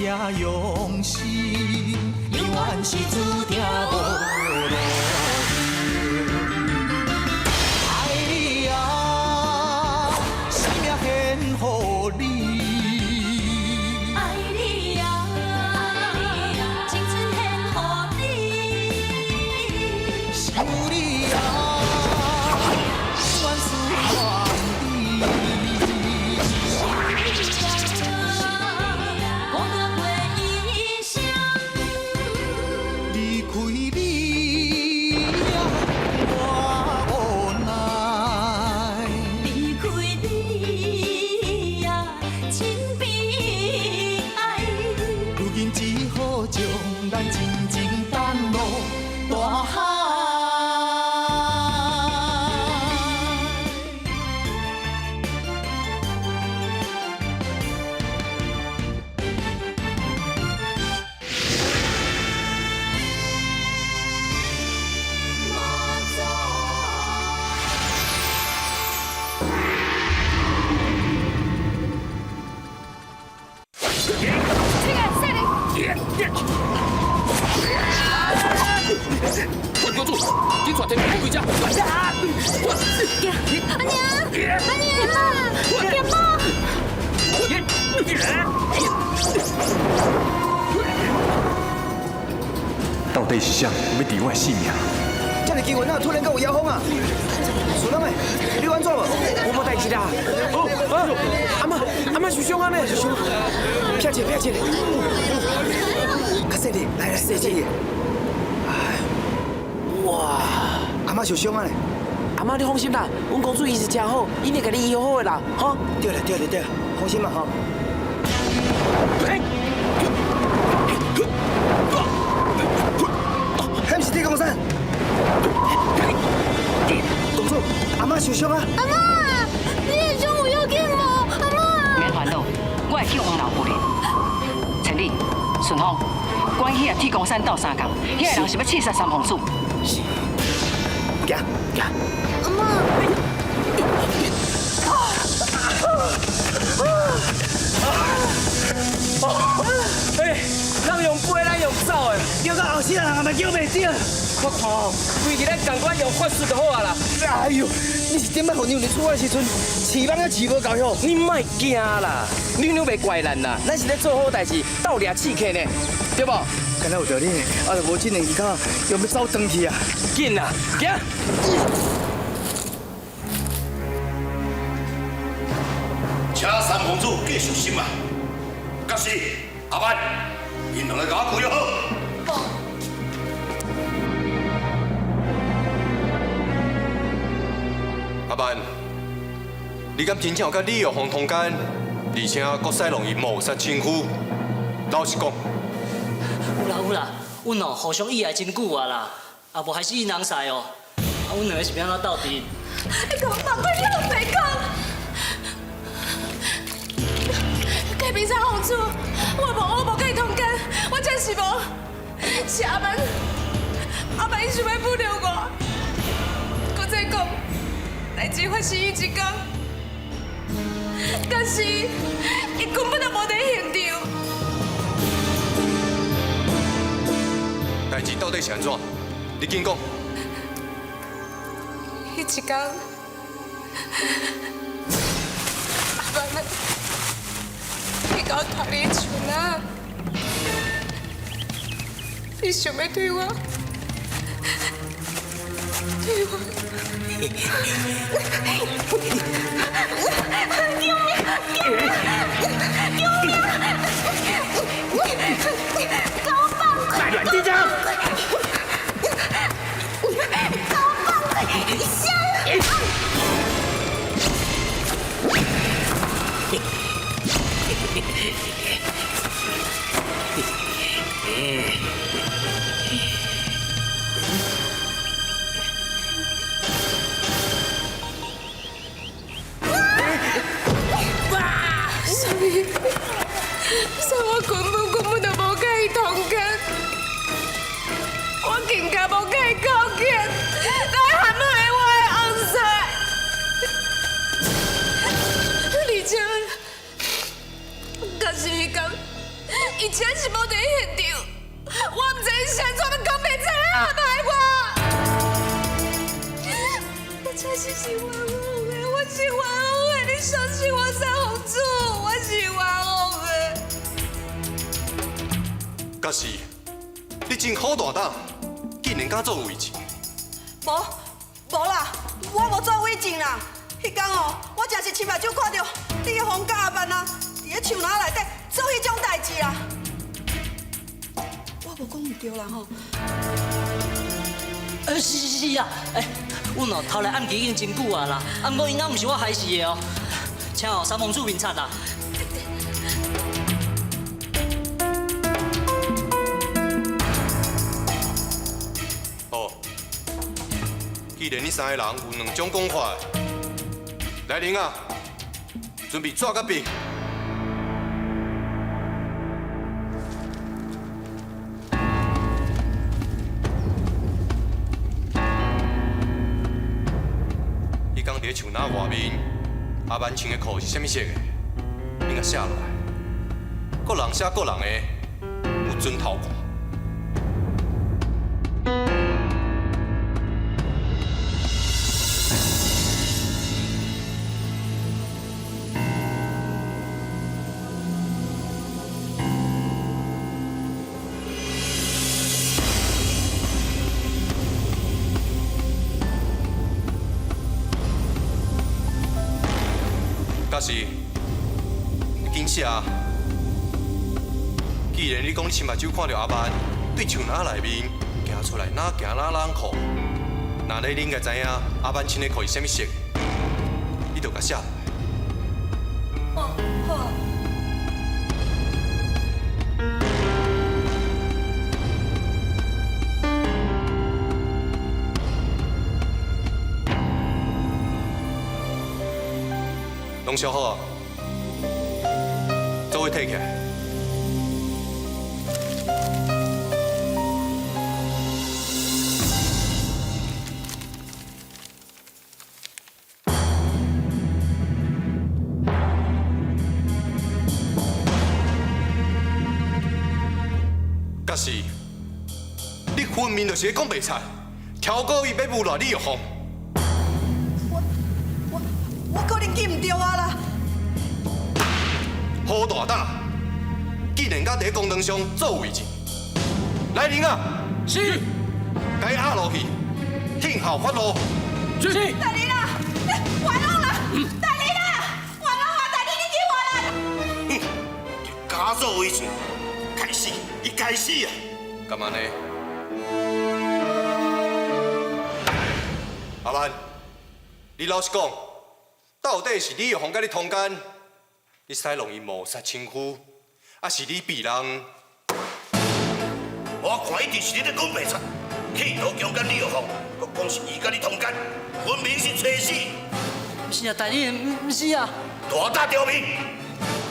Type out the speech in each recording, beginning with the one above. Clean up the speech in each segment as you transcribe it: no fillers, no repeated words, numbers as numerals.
这用心，永远是注定无路用。爱你啊，生命献予你。爱你啊，青春献予你。想你啊，万事万里。离开你呀，我无奈。离开你呀，真悲哀。如今只好将咱静静淡落大海。我关注，警察提名回家。阿娘，到底是啥要治我的性命？这个机会哪突然间有妖风啊？顺龙诶，你有安怎无？我无代志啦。阿妈受伤啊呢，受伤。撇起。较细滴，来细滴。哎，哇，阿妈受伤啊呢？阿妈你放心啦，阮公主医是真好，一定给你医好的啦，哈。对了，放心嘛哈。还不是地公山？公主，阿妈受伤啊！阿妈，你的伤有要紧无？阿妈，免烦恼，我会去王老夫人。陈丽、顺风，关迄个铁公山斗相共，迄个人是要刺杀三皇子。行。阿妈，哎，咱用飞，咱用走的，叫到后生人也嘛叫袂着。我看，规日咱共款用法术就好啊啦。哎呦，你是点摆互娘你厝的时阵，饲网也饲无够哟。你莫惊啦，你又袂怪咱啦，咱是咧做好代志，斗掠刺客呢，对不？敢若有道理，啊，就无这两日脚又要走转去啊。紧啊，行。请三公主继续心啊！假使阿曼，因两个甲我开就好。阿曼，你敢真正有甲李玉凤通奸，而且国西容易谋杀亲夫？老实讲，有啦，阮哦互相意爱真久啊啦，啊无还是伊人婿哦，啊阮两个是要安怎斗阵？你讲爸爸，你好白讲。隔壁三皇子，我无甲伊通奸，我真是无。是阿曼伊想要不留我。搁再讲，代志发生伊一天，但是伊根本就无在现场。代志到底是安怎？你紧讲。迄一天，阿曼伊甲我拖你厝啊，伊想要对我。快点地上！所以我根本就无甲伊同奸，我更加无甲伊勾结，来陷害我的翁婿。而且，假使迄天伊以前是无伫现场，我唔知伊是安怎要讲袂出来安排我。我真是喜欢红的，我喜欢红的，你相信我三红柱，我喜欢红的。假是你真好大胆，竟然敢做违禁。无啦，我无做违禁啦。迄天哦，我真是亲目睭看到李玉红甲阿曼啊，伫咧树林内底做迄种代志啊。我无讲唔对啦吼。是啊，阮哦偷来暗记已经真久啊啦，啊，不过应该唔是我害死的哦，请哦三峰主面惨啦。好，既然你三个人有两种讲法，来人啊，准备纸甲笔。你刚伫树林外面，阿曼穿的裤是啥物色的？你甲写落来，各人写各人的，有准头看。假是，你紧写。既然你讲你亲目睭看到阿曼对树林内面行出来，哪行哪冷裤，那你应该知影阿曼穿的裤是啥物色，你就甲写落来。哦，好啊。拢写好啊，做伙摕起来。假是你分明就是咧讲白菜，挑故意要侮辱李玉红。我可能记唔对啊啦。好大胆！竟然敢伫公堂上做违禁，来人啊！是，该压落去，听候发落。是。大林啊，完了啦！大林啊，完了啊！大林，你救我啦！假做违禁，该死，伊该死啊！干嘛呢？阿曼，你老实讲，到底是李玉红甲你通奸，你使弄伊谋杀亲夫，还是你逼人？我看一定是你咧讲白贼，企图强奸李玉红，佮讲是伊甲你通奸，分明是找死。不是啊，大人，不是啊。大胆刁民，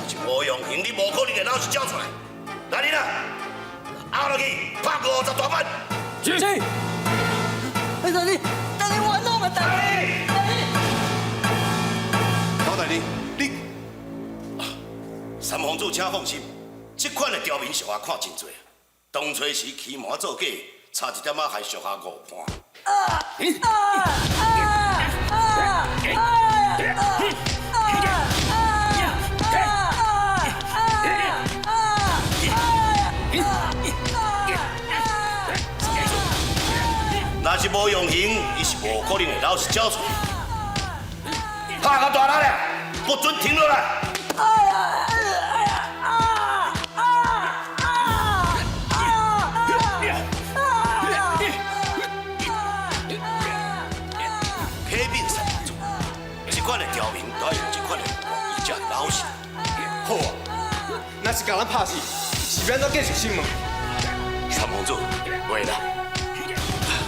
是无用刑，你无可能会老实交出来。来人啊，押落去判50大板。是。大人，我弄嘛，大人。高大人，你三皇子，请放心，这款的刁民俗下看真多，当初时欺瞒做假，差一点仔害俗下误判。若是无用刑，伊是无可能会老实交出。拍到大力了，不准停落来！欺骗三皇子，这款的刁民都要用这款的目光，伊才会老实。好啊，若是甲人拍死，是要安怎继续审问？三皇子，袂啦。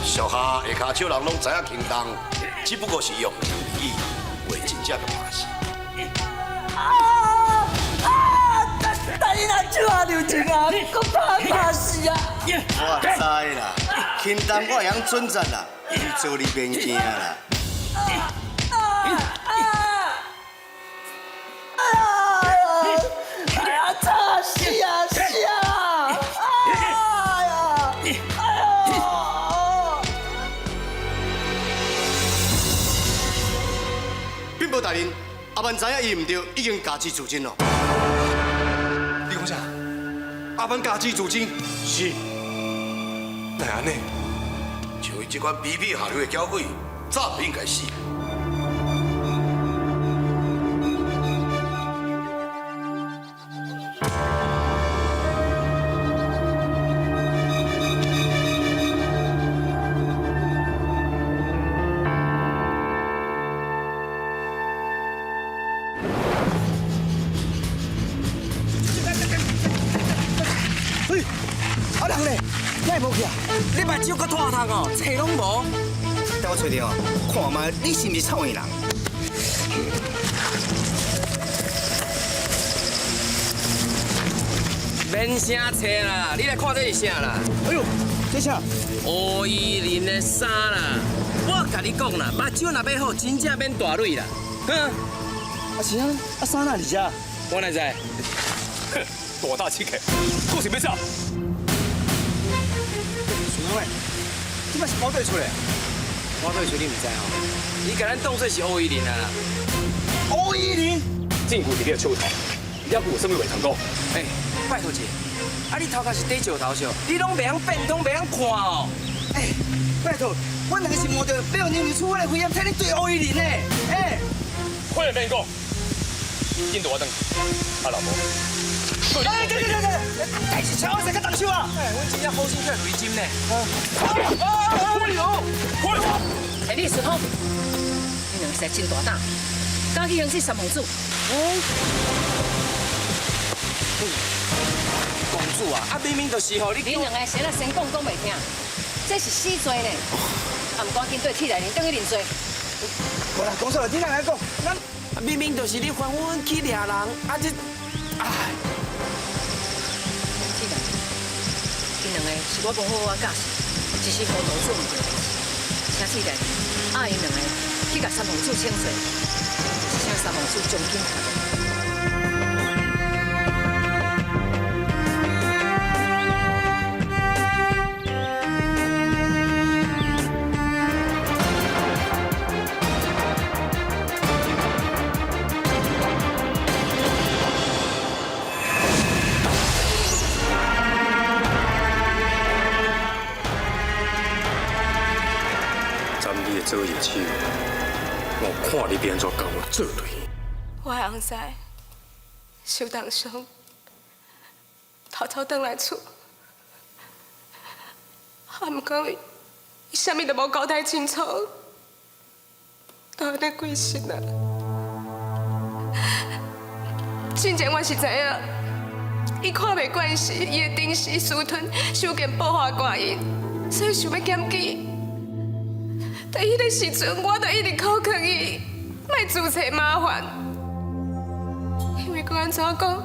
属下下骹手人拢知影轻重，只不过是用刑以为真正的拍死。大人啊，手下留情啊，搁拍死啊！我知啦，轻重我会晓准赞啦，做你免惊啦。哎呀，吵死啊！班知影伊唔对，已经加资自尽咯。你讲啥？阿班家己自尽？是，哪安尼？像伊这款卑鄙下流的娇鬼，早就应该死。啊人咧，哪会无去啊？你目睭搁拖汤哦，找拢无。等我找着哦，看嘛，你是毋是臭硬人？免声找啦，你来看这是啥啦？哎呦，这啥？吴依林的衫啦，我甲你讲啦，目睭若要好，真正免大蕊啦。哼，啊是啊，啊衫哪伫遮？我哪知？大大气客，够是要走？徐龙伟，这摆是包队出来。我对出你唔知哦，你甲咱当作是吴依林啊啦。吴依林，禁锢伫你的手头，要不有什么会成功？哎，拜托一下，啊你头壳是底石头笑，你拢袂晓变通，袂晓看哦。哎，拜托，我两个是摸着被我牛出我的危险，替你对吴依林呢。哎，快点变讲，印度我等，啊老婆。哎，对，代志超我才较动手啊！哎，阮真正好心血雷针呢。快点，快点！哎，你顺风，你两个实真大胆，敢去刑事三王子？公主啊，啊明明就是互你。你两个先啊先讲袂听，这是死罪呢。啊，唔赶紧对铁来认，等于认罪。无啦，公司你哪来讲？咱明明就是你还阮去掠人，啊这，哎。铁来，因两个是我讲好我教示，一时糊涂做唔对代志。请铁来，啊因两个去甲三王子请罪，请三王子将军判。你的做业手，我看你变怎甲我做对。我的翁婿受重伤，偷偷回来厝，啊，毋过伊啥物都无交代清楚，就安尼过身啊。之前我是知影，伊看袂惯势，伊的顶时私吞收件报花寡因，所以想要检举。在迄个时阵，我就一直口劝伊，莫自找麻烦。因为佮安怎讲，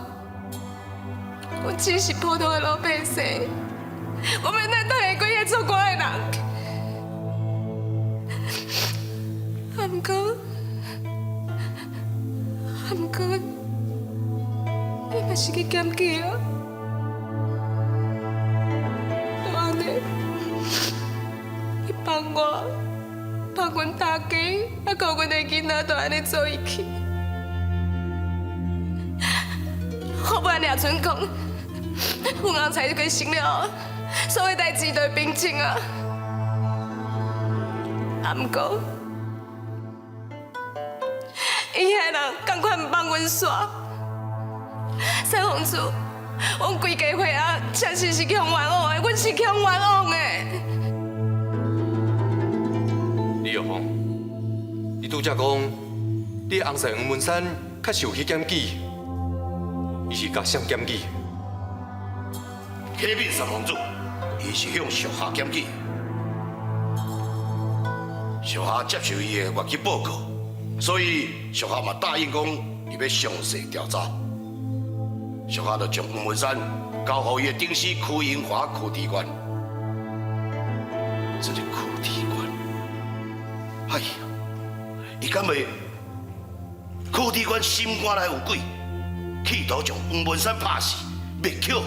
我只是普通的老百姓，我免咱当下过遐做官的人。啊，毋过，伊嘛是去检举啊。就安尼，伊帮我。帮阮大家，啊，教阮的囡仔都安尼做伊去。我本来村讲，阮翁才过生了，所有代志都会平静啊。啊，毋过，伊遐人赶快毋帮阮煞。三王子，阮规家伙啊，确实是向冤枉的，阮是向冤枉的。李玉芳，你拄则讲，你翁婿黄文山确实有去检举，伊是甲谁检举？客面三王子，伊是向属下检举，属下接受伊的越级报告，所以属下嘛答应讲，伊要详细调查。属下就将黄文山交予伊的顶司柯英华柯地官。这个柯地官。哎呀，伊敢会柯地官心肝内有鬼，企图将黄文山拍死灭口。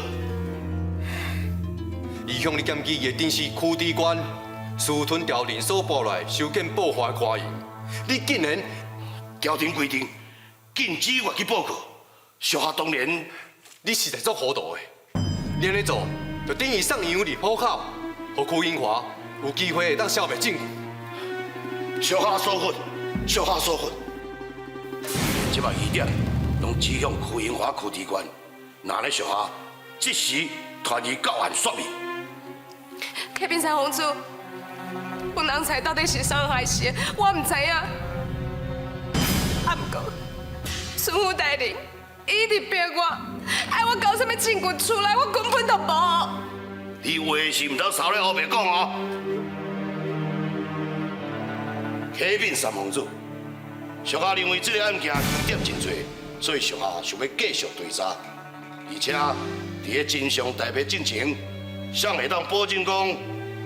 伊向你检举伊的顶司柯地官私吞调令所报来收件报花的花银，你竟然条定规定，禁止越级报告。小下当然，你实在足糊涂的。你安尼做，就等于送羊入虎口，互邱英华有机会会当消灭证据。小下疏忽，小下疏忽。即摆疑点拢指向邱英华柯地官，那咧小下即时传伊到案说明。启禀三公主，阮人才到底是啥害死的，我唔知影。啊，不过孙府大人一直逼我，爱我搞什么证据出来，我根本就无。你话是唔通捎咧后面讲哦。启禀三公主，属下认为这个案件疑点真多，所以属下想要继续追查，而且伫咧真相大白进前，尚会当保证讲，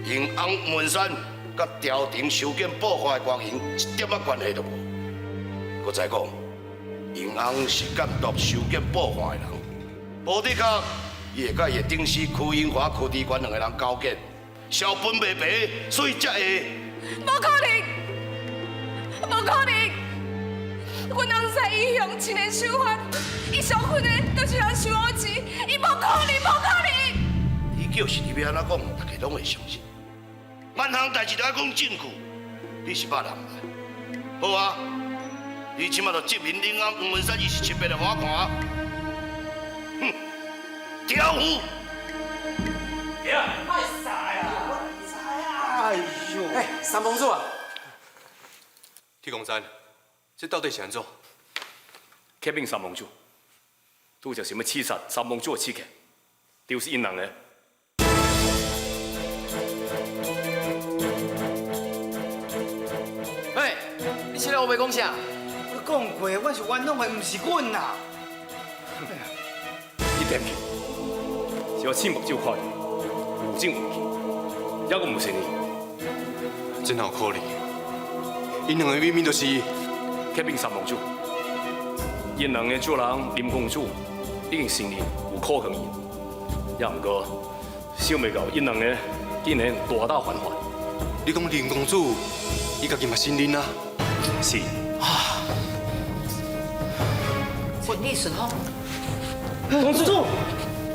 因翁文山甲朝廷收件报发的官员一点仔关系都无。搁再讲，因翁是监督收件报发的人，无的确，伊会甲伊的顶司邱英华、柯地官两个人交结，小本卖白，所以才会。无可能，无可能！阮翁婿伊向亲的手法，伊上分的就是人收我钱，伊无可能，无可能！你就是你要安怎讲，大家拢会相信。万项代志都要讲证据，你是捌人来？好啊，你即马就证明恁翁黄文山伊是七八的花看。哼，挑夫。太傻呀！哎呦！哎，三公主啊，铁公山，这到底是安怎？启禀三王主，拄则想要刺杀三王主的刺客，就是因两个。哎，你现在有袂讲啥？我讲过，我是冤枉的，唔是阮呐。你点去，是我亲目睭看到，有证有据，还佫唔信你。真有可能，因两个明明就是启禀三王主，因两个主人林公主已经承认有可能因，也毋过想袂到因两个竟然大大还还。你讲林公主，伊家己嘛承认啊？是。顺利顺风。公主，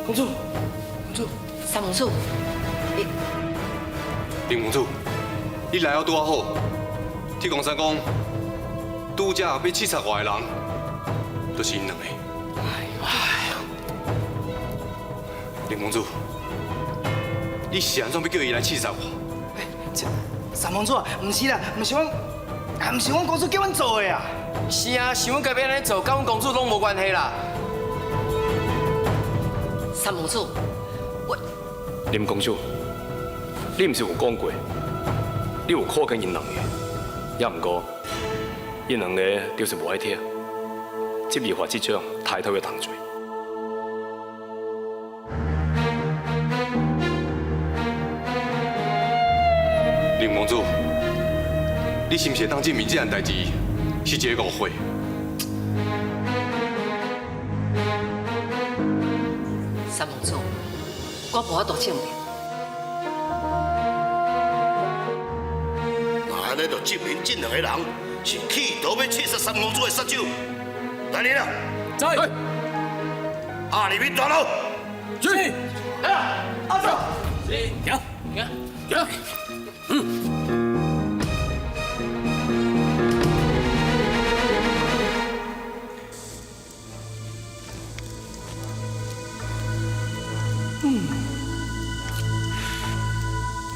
公主，公主，三公主，你林公主，你来了拄啊好。铁公山讲，拄则要刺杀我的人，就是因两个。林公主，你是安怎要叫伊来刺杀我？三公主啊，唔是啦，唔是阮公主叫阮做的啊。是啊，是阮家边安尼做，甲阮公主拢无关系啦。三公主，林公主，你毋是有讲过，你有看见因两个，也毋过，因两个就是无爱听，执意发这种抬头的同罪。林公主，你是毋是当证明这件代志是一个误会？三公主，我无法度证明。那安尼就证明这两个人是企图要刺杀三公主的杀手。来人啊！在。阿里面大佬。去。阿走。行。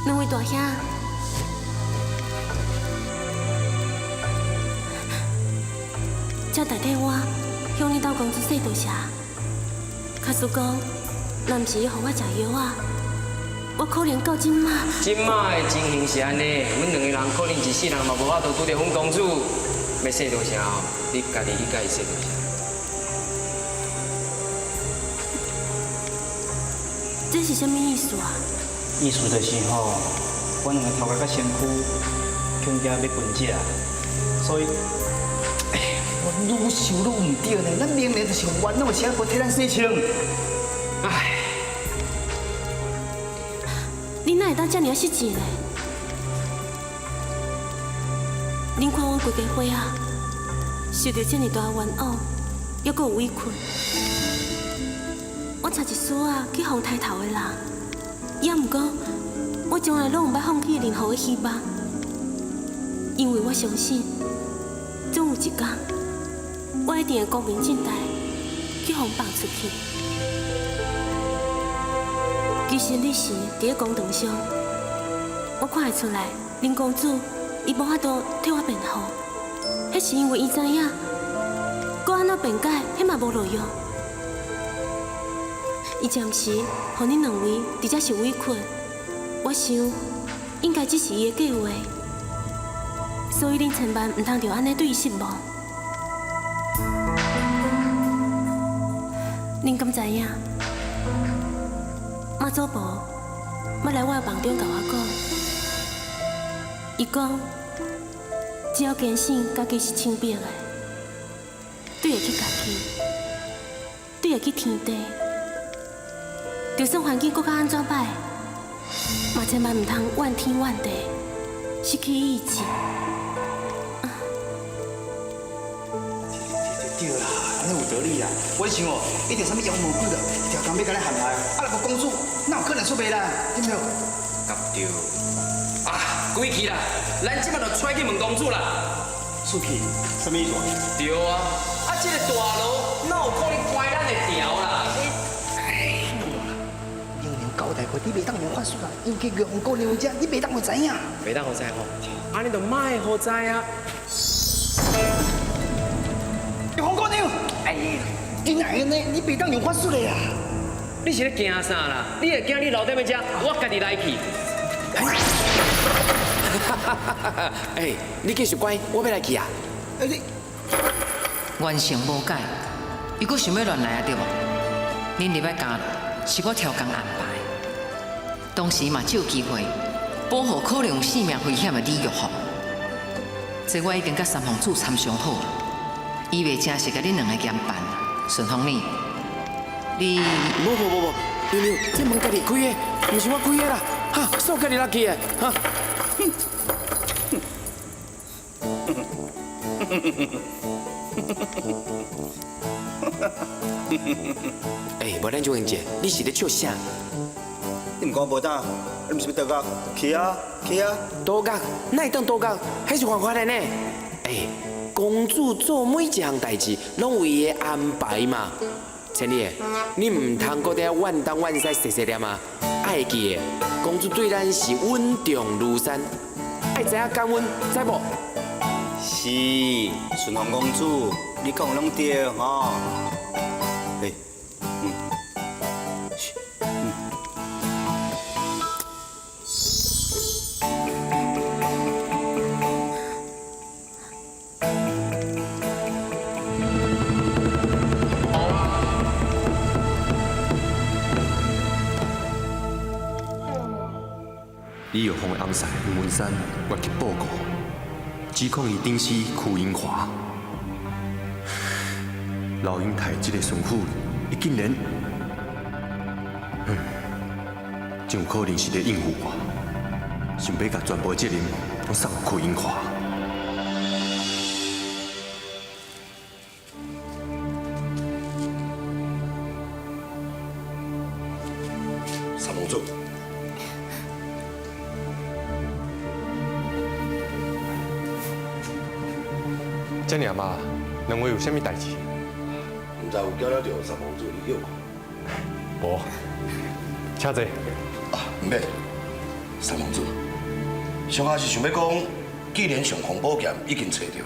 两位大兄，这代替我向你兜公子说多谢。假使讲，若毋是伊予我食药啊，我可能到今仔。今麦的情形是安尼，阮两个人可能一世人嘛无法度拄着阮公主，要说多谢哦，你家己去甲伊说多谢。这是什么意思啊？意思就是吼，阮两个头壳甲身躯恐惊要分解，所以，我愈想愈唔对呢。咱明明就是冤枉，谁无替咱洗清？唉，你哪会当遮尔失志呢？恁看阮规家伙啊，受到这么大冤枉，还阁有委屈，我差一丝仔去放抬头的人，也毋过我从来拢毋捌放弃任何的希望，因为我相信，总有一天，我一定会光明正大去放放出去。其实你是伫咧公堂上，我看会出来，林公主伊无法度替我辩护，迄是因为伊知影，我安怎辩解，迄嘛无路用。伊暂时互恁两位伫遮受委屈，我想应该只是伊的计划，所以恁千万毋通着安尼对伊失望。恁敢知影？妈祖婆要来我的房中甲我讲，伊讲只要坚信家己是清白的，对会去家己，对会去天地，就算环境搁较安怎歹，嘛千万毋通怨天怨地，失去意志。对啦，安尼有道理啦。我想哦，一定什么妖魔鬼的，条工要甲咱陷害，啊，若个公主，哪有可能出卖咱？对不对？甲对。啊，归去啦，咱即摆就出去问公主啦。出去，什么意思？对啊，啊，这个大路哪有可能关咱的条啦？哎，娘娘交代过，你袂当用法术啦，尤其玉皇姑娘遮，你袂当会知影。袂当好知吼，安尼就卖好知啊。玉皇姑娘，哎，真爱呢，你袂当用法术的呀。你是咧惊啥啦？你会惊你留在要遮，我家己来去。哎，你继续乖，我要来去啊。哎你，原性无改，伊阁想要乱来啊对无？恁入来家是我超工安排，当时嘛只有机会保护可能有性命危险的李玉凤。这我已经甲三皇子参详好了，伊袂正是甲恁两个兼办。顺风你，无，娘娘，这门家己开的，毋是我开的啦，哈，是我家己落去的，哈。哎，无咱钟英姐，你是咧笑啥？你毋讲无当，你毋是要倒角？去啊，去啊！倒角，哪会当倒角？迄是犯法的呢。哎，公主做每一项代志，拢有伊的安排嘛。千里，你唔通搁在怨东怨西碎碎念啊！爱记的，公主对咱是稳重如山，爱知影感恩，知无？是，顺风公主，你讲拢对吼。哎，李玉凤的翁婿吴文山越级报告，指控伊顶死邱英华。老英台这个巡抚，伊竟然，真有可能是咧应付我，想要把全部的责任拢送给邱英华。三王子。这尔嘛，两位有啥物代志？唔知有交了着三王子你叫无，请坐。啊，唔免。三王子，上下是想要讲，既然上皇宝剑已经找到，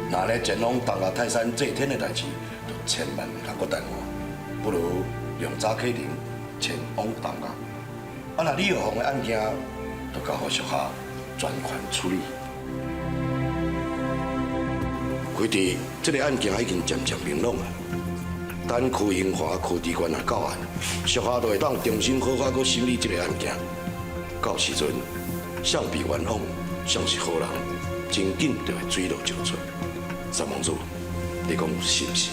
那咧前往东嶽泰山祭天的代志，就千万唔通搁耽误，不如用早启程前往东嶽。啊，那李玉凤的案件，就交予属下专权处理。规地这个案件已经渐渐明朗啊。等邱英华、邱地官也到案，属下都会当重新好好去审理这个案件。到时阵，想必冤枉，像是好人，真紧就会水落石出。三王子，你讲是不是？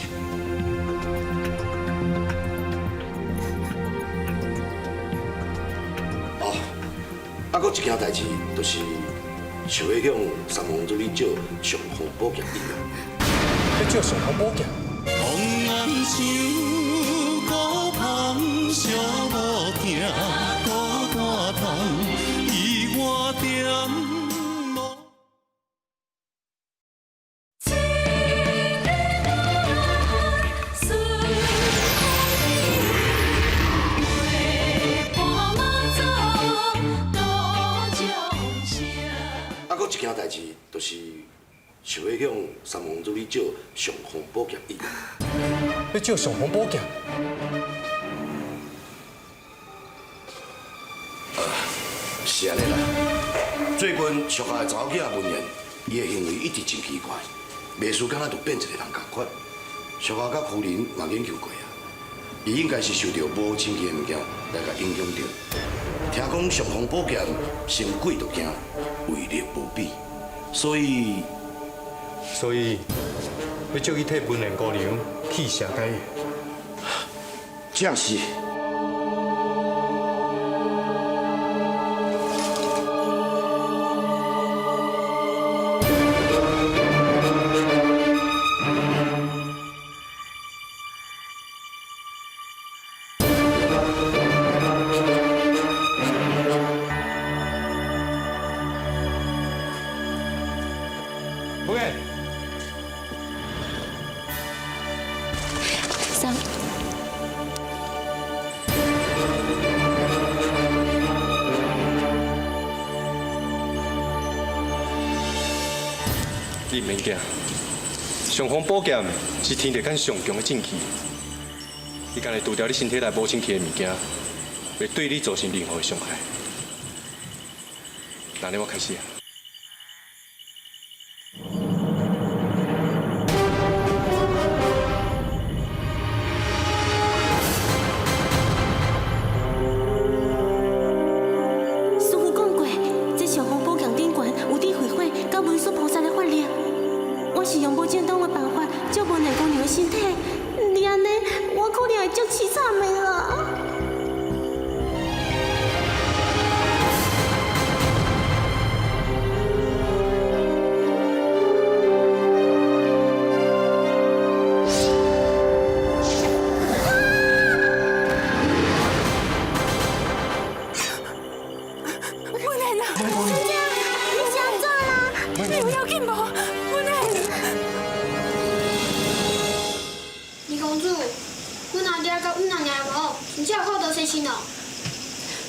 哦，啊，搁一件代志，就是想要向三王子你借上皇宝剑一样。要借上方宝剑。红岸上孤芳小无行，孤单窗伊我点。搁一件代志，就是想要向三王助理借上方宝剑一。要借上方宝剑？是安尼啦。最近属下的查某囝文言，伊的行为一直真奇怪，袂输敢若就变一个人共款。属下甲夫人嘛研究过啊，伊应该是受到无清气的物件来甲影响到。听讲上方宝剑先贵就惊，威力无比，所以要借伊替文言姑娘去下解药。正是。三，你免惊，上方宝剑是天地间上强的正气，伊敢会除掉你身体内无清气的物件，袂对你造成任何的伤害。那我开始啊。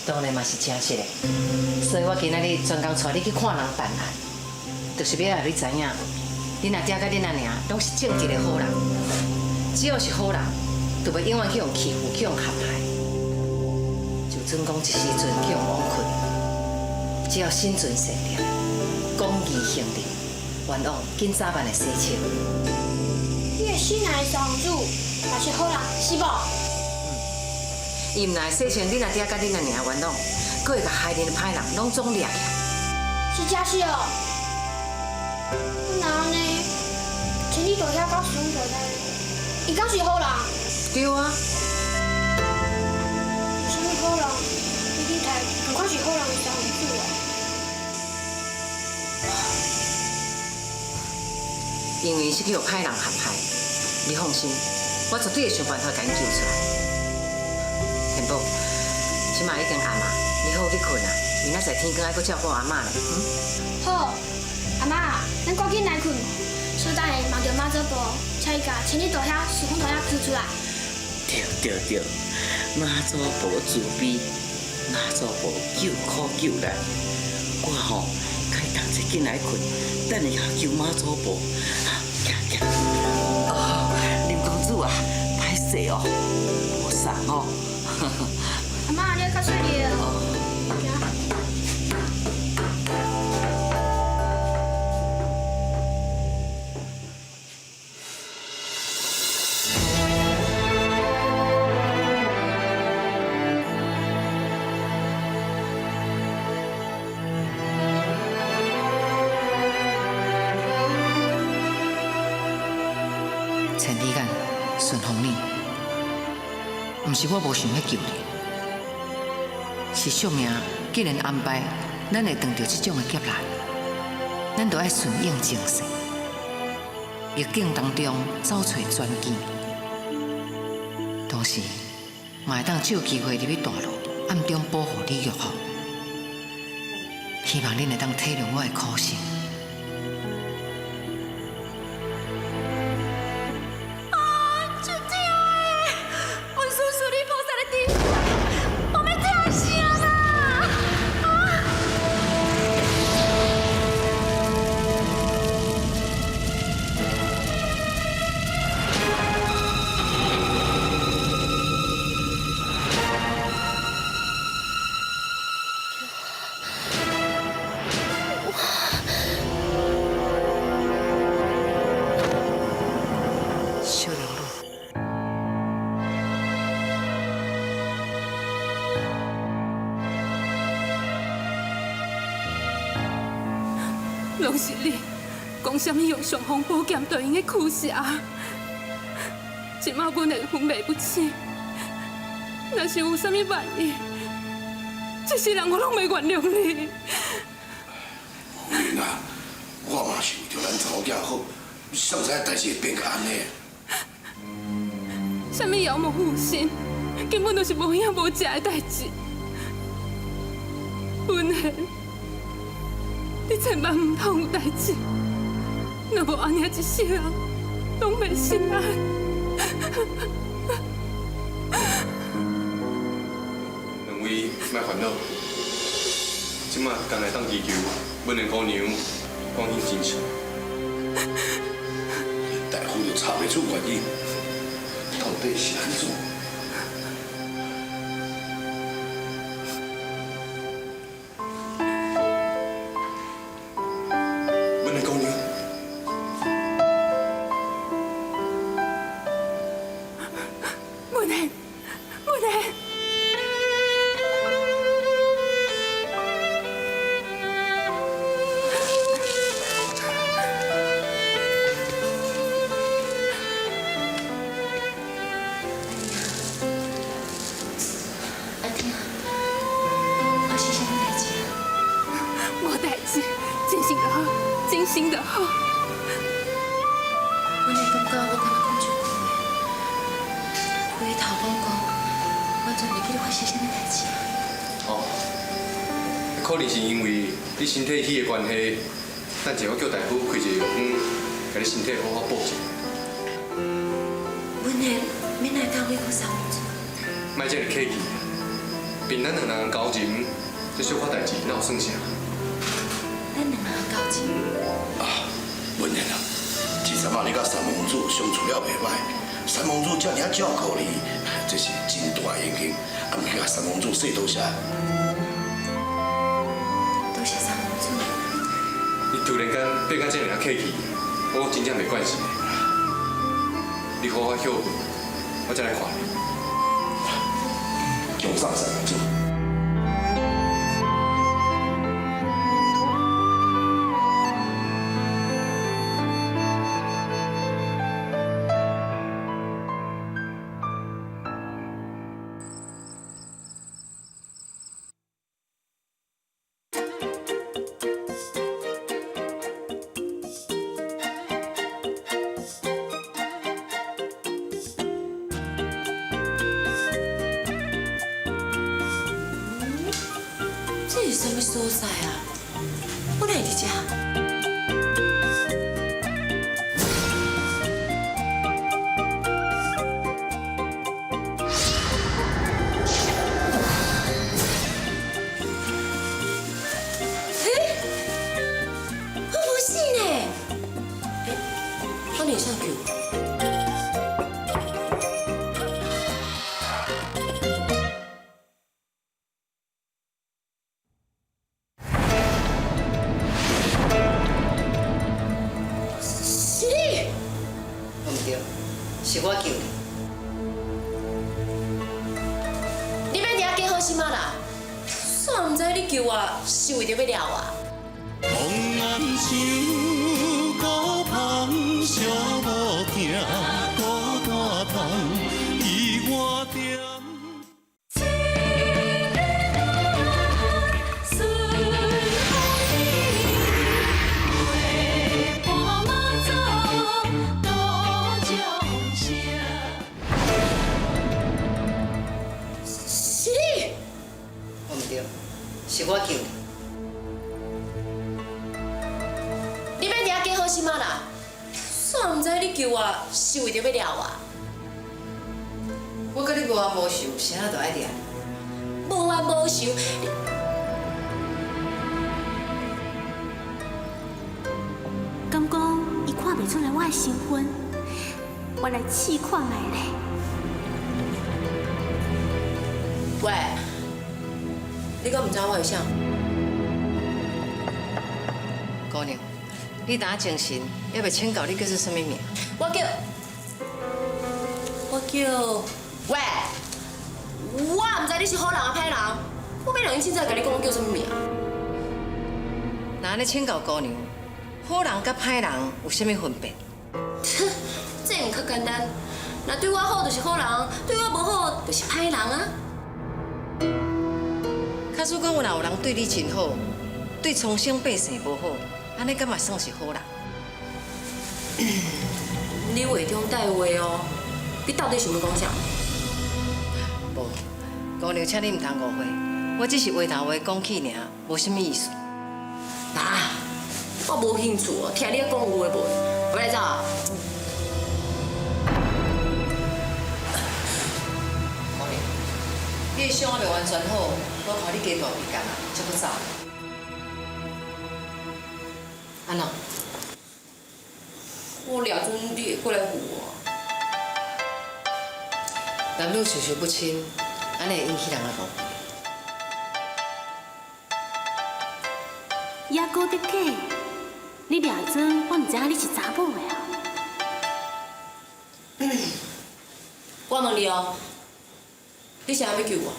当然嘛是真实的，所以我今仔日专工带你去看人办案，就是要让你知影，你阿爹甲你阿娘拢是正直的好人，只要是好人，就袂永远去用欺负、去用陷害。就准讲一时阵去用枉困，只要心存善良，公义行利，冤枉紧早晚会洗清。你的心内上主嘛是好人，是无？伊毋但会洗清你阿爹甲你阿娘冤枉，佫会甲害人的歹人拢总掠起。是假是哦？那安尼，请你大遐甲孙大仔，伊敢是好人？对啊。什么好人？你睇，唔管是好人的上主啊。因为是去互歹人陷害，你放心，我绝对会想办法甲你救出来。田宝，即马已经暗啊，你好去困啊，明仔载天光还佫照顾阿嬷咧。好，阿妈，咱赶紧来困，小等下望到妈祖婆，请伊甲请你大遐孙大遐救出来。对，妈祖婆慈悲，妈祖婆救苦救难，我吼该同齐紧来困，等下求妈祖婆。行。哦，林公主啊，歹势哦，无送哦。阿妈，你较细哩哦。前几间顺风你，毋是我无想要救你，是宿命既然安排，咱会遇到这种的劫难，咱就爱顺应精神。逆境当中找找转机，同时嘛会当借机会入去大陆，暗中保护李玉豪。希望恁会当体谅我的苦心。就这样诶，阮叔叔你菩萨的地，我们跳下啦！小良路，拢是你讲什么用尚方宝剑对因的驱邪，即马阮会昏迷不醒。若是有啥物万一，这世人我拢袂原谅你。夫人啊，我嘛是为着咱查某囝好，谁知代志会变甲安尼？啥物妖魔附身，根本就是无影无食的代志。文贤，你千万唔通有代志，若无安尼一世人拢袂心安。两位莫烦恼，即马刚来当祈求，本人姑娘光阴真长。大夫就查袂出原因，到底是安怎？本人姑娘，文贤，文贤。真的好。阮会感觉我敢若讲出回头讲完全袂记得发生啥物代志。哦，可能是因为你身体虚的关系，等下我叫大夫开一个药方，甲你身体好好补一下。阮会免来到位去三分钟。莫这么客气，凭咱两人交情，这小可代志哪有算啥？咱两人交情。啊，文彦啊，其实嘛，你甲三王子相处了袂歹，三王子遮尔照顾你，这是真大恩情，啊，毋去甲三王子说多谢。多谢三王子。你突然间变甲这么客气，我真正袂惯势。你好好休困，我再来看你。敬上三王子。这是什么所在啊？我哪会伫遮？我无死呢！我脸上救。是我救你。你要抓计好心啊啦？煞唔知你救我是为着要了我。望眼像孤芳小无行，孤单窗伊我点。是我救你。你要抓加好心啊啦！煞唔知你救我是为着要抓我。我甲你无冤无仇，啥都爱抓。无冤无仇。敢讲伊看袂出来我的身份，我来试看卖咧。喂，你敢唔知我是啥？姑娘，你打精神，要袂请教你叫做什么名？我叫喂，我唔知你是好人啊歹人，我要让伊凊彩甲你讲我叫什么名。那安尼请教姑娘，好人甲歹人有啥物分别？这唔较简单，若对我好就是好人，对我无好就是歹人啊。假使讲若有人对你真好，对苍生百姓无好，安尼敢嘛算是好人？你话中带话哦，你到底想要讲啥？无，姑娘，请你唔通误会，我只是话头话讲起尔，无啥物意思。啊，我无兴趣哦，听你讲有话无？我来走。姑娘，你的伤还未完全好，我看你加大力干啊，才要走。安怎？我掠准你会过来扶我。男女授受不亲，安尼会引起人的误会。也讲得假，你掠准我唔知影你是查某的啊。我问你哦，你啥要救我？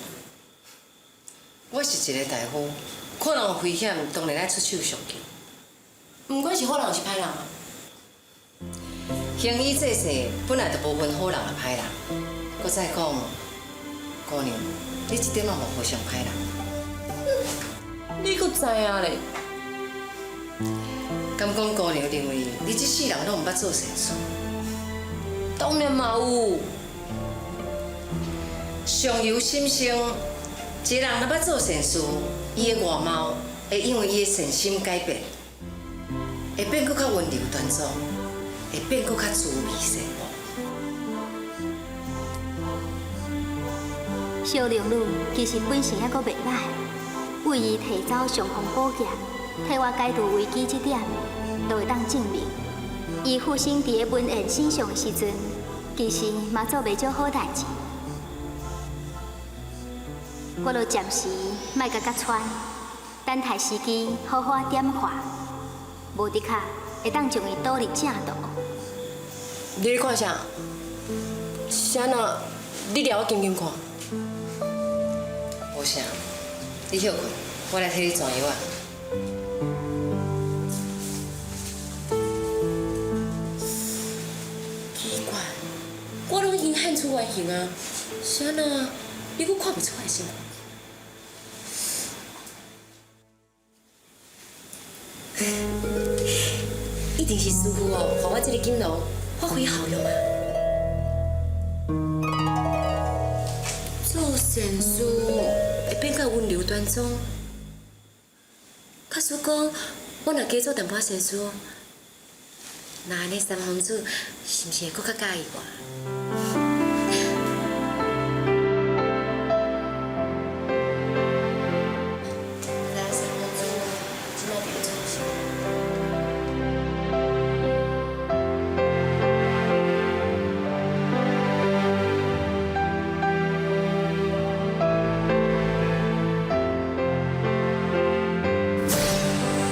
我是一个大夫，可能有危险，当然爱出手相救。不管是好人是歹人啊。行医这世本来就无分好人啊歹人，搁再讲，姑娘，你一点嘛无好上歹人。你搁知影咧？敢讲姑娘认为你这世人拢毋捌做善事？当然嘛有。相由心生，一个人若捌做善事，伊的外貌会因为伊的善心改变，会变搁较温柔端庄，会变搁较慈眉善目。小龙女其实本性还阁袂歹，为伊提早上方保险，替我解除危机这点，就会当证明，伊父亲伫个文宴欣赏的时阵，其实嘛做袂少好代志。我就暂时莫甲甲喘，等待时机好好点化，无的确会当将伊导入正道。你咧看啥？啥呐？你掠我近近看。无啥，你休困，我来替你转药啊。奇怪，我拢已经喊出外形啊，啥呐？你阁看不出我的身份？一定是师傅哦，让我这个金龙发挥效用啊！做善事会变较温柔端庄。假使讲我若加做淡薄善事，那安尼三皇子是毋是会搁较介意我？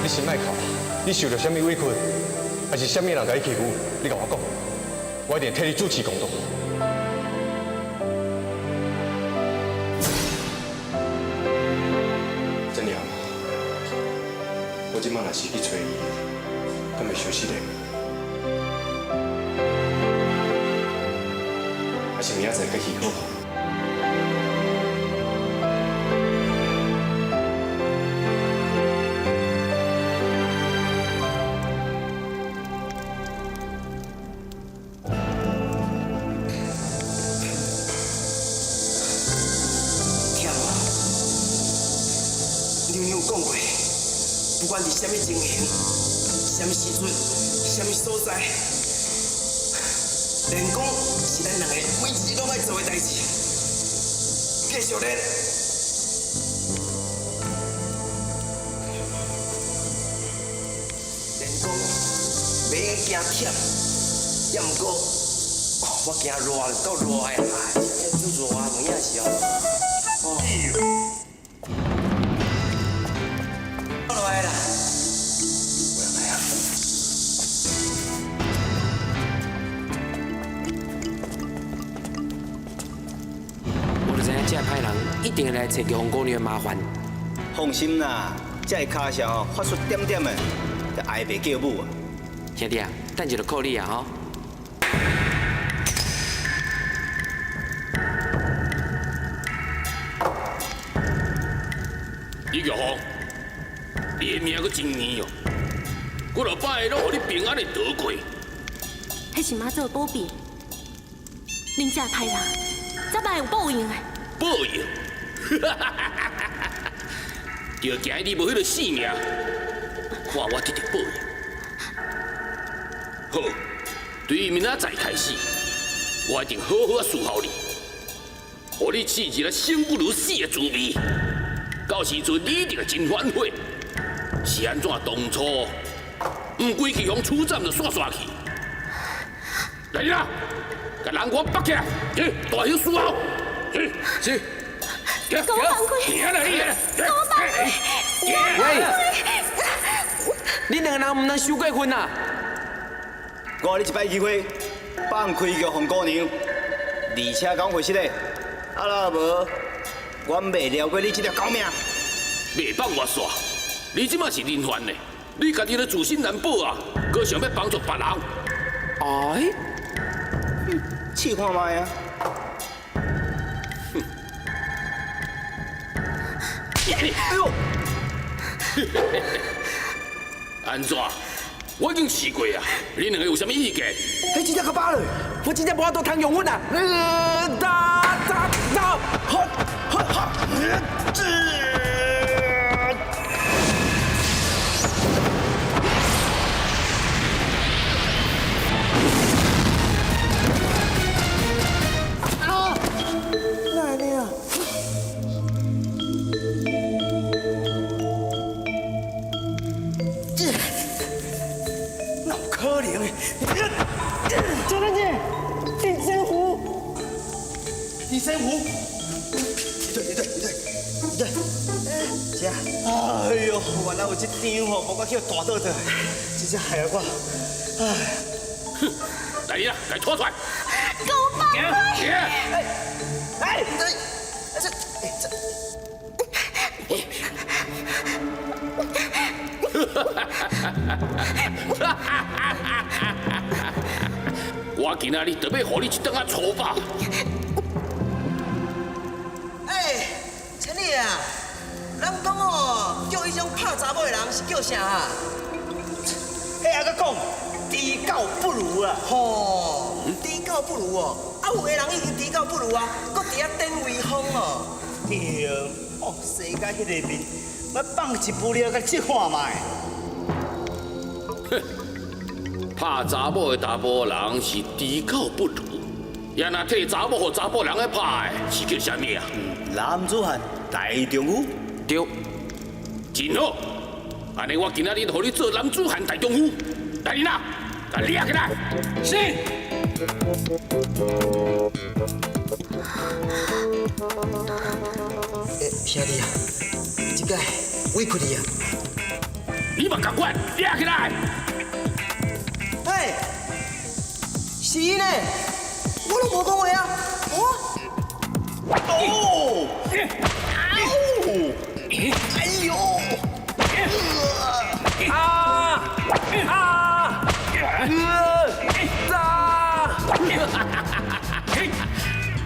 你先莫哭，你受到什么委屈，还是什么人甲你欺负？你甲我讲，我一定替你主持公道。真娘，我即摆若是去找伊，敢会相信咧？还是明仔载再去好？讲过，不管是什么情形、什么时阵、什么所在，练功是咱两个每一日拢爱做的代志。继续练。练功袂用惊忝，也毋过，我惊热到热的啦，愈热有影是哦。落来啦。 这歹人一定会来找玉红姑娘的麻烦。放心啦，这骹声哦发出点点的，就挨袂叫母啊。兄弟啊，等一就靠你啊吼！李玉红，你的命阁真硬哦，我老爸会拢予你平安的逃过。迄是妈祖保庇，恁这歹人，怎办有报应的？ 报应，就惊你无迄个性命，看我得到报应。好，对于明仔载开始，我一定好好啊伺候你，互你试一个生不如死的滋味。到时阵你一定会真反悔。是安怎当初唔归去用处斩就煞煞去？来啦，甲人我绑起来，去大休伺候。 是，给我放开！给我放开！喂，恁两个人唔能收过分啊！我你一摆机会放开玉红姑娘，而且讲回实的，啊若无，我袂了过你这条狗命。袂放我煞，你即马是人犯呢，你家己都自信难保啊，搁想要帮助别人？哎，试看卖啊！ 哎呦！安怎？我已经试过啊，你两个有啥物意见？迄真正可怕了，我真正无法度通用阮啊！哪里啊？ 可能的，小兰姐，地仙湖，地仙湖，对，姐，哎呦，原来有这张吼，无我叫大倒的，真正害我，哎，哼，来呀，来拖出来！给我放开！哎，我今仔日特要互你一顿啊粗饱。哎，陈丽啊，人讲哦，叫迄种拍查某的人是叫啥啊？哎，还佫讲，低教不如啊！吼，低教不如哦，啊有的人已经低教不如啊，搁伫遐顶威风哦。对，哦，世界迄个面，要放一部了，甲即看卖。哼，拍查某的查甫人是低教不如，也若替查某和查甫人来拍的，是叫啥物啊？男子汉大丈夫。对，真好。安尼我今仔日就互你做男子汉大丈夫。来人啊，甲抓起来！是。兄弟啊，这个委屈你啊！你嘛赶快抓起来！嘿，是呢，我都无讲话啊！哦，哎呦！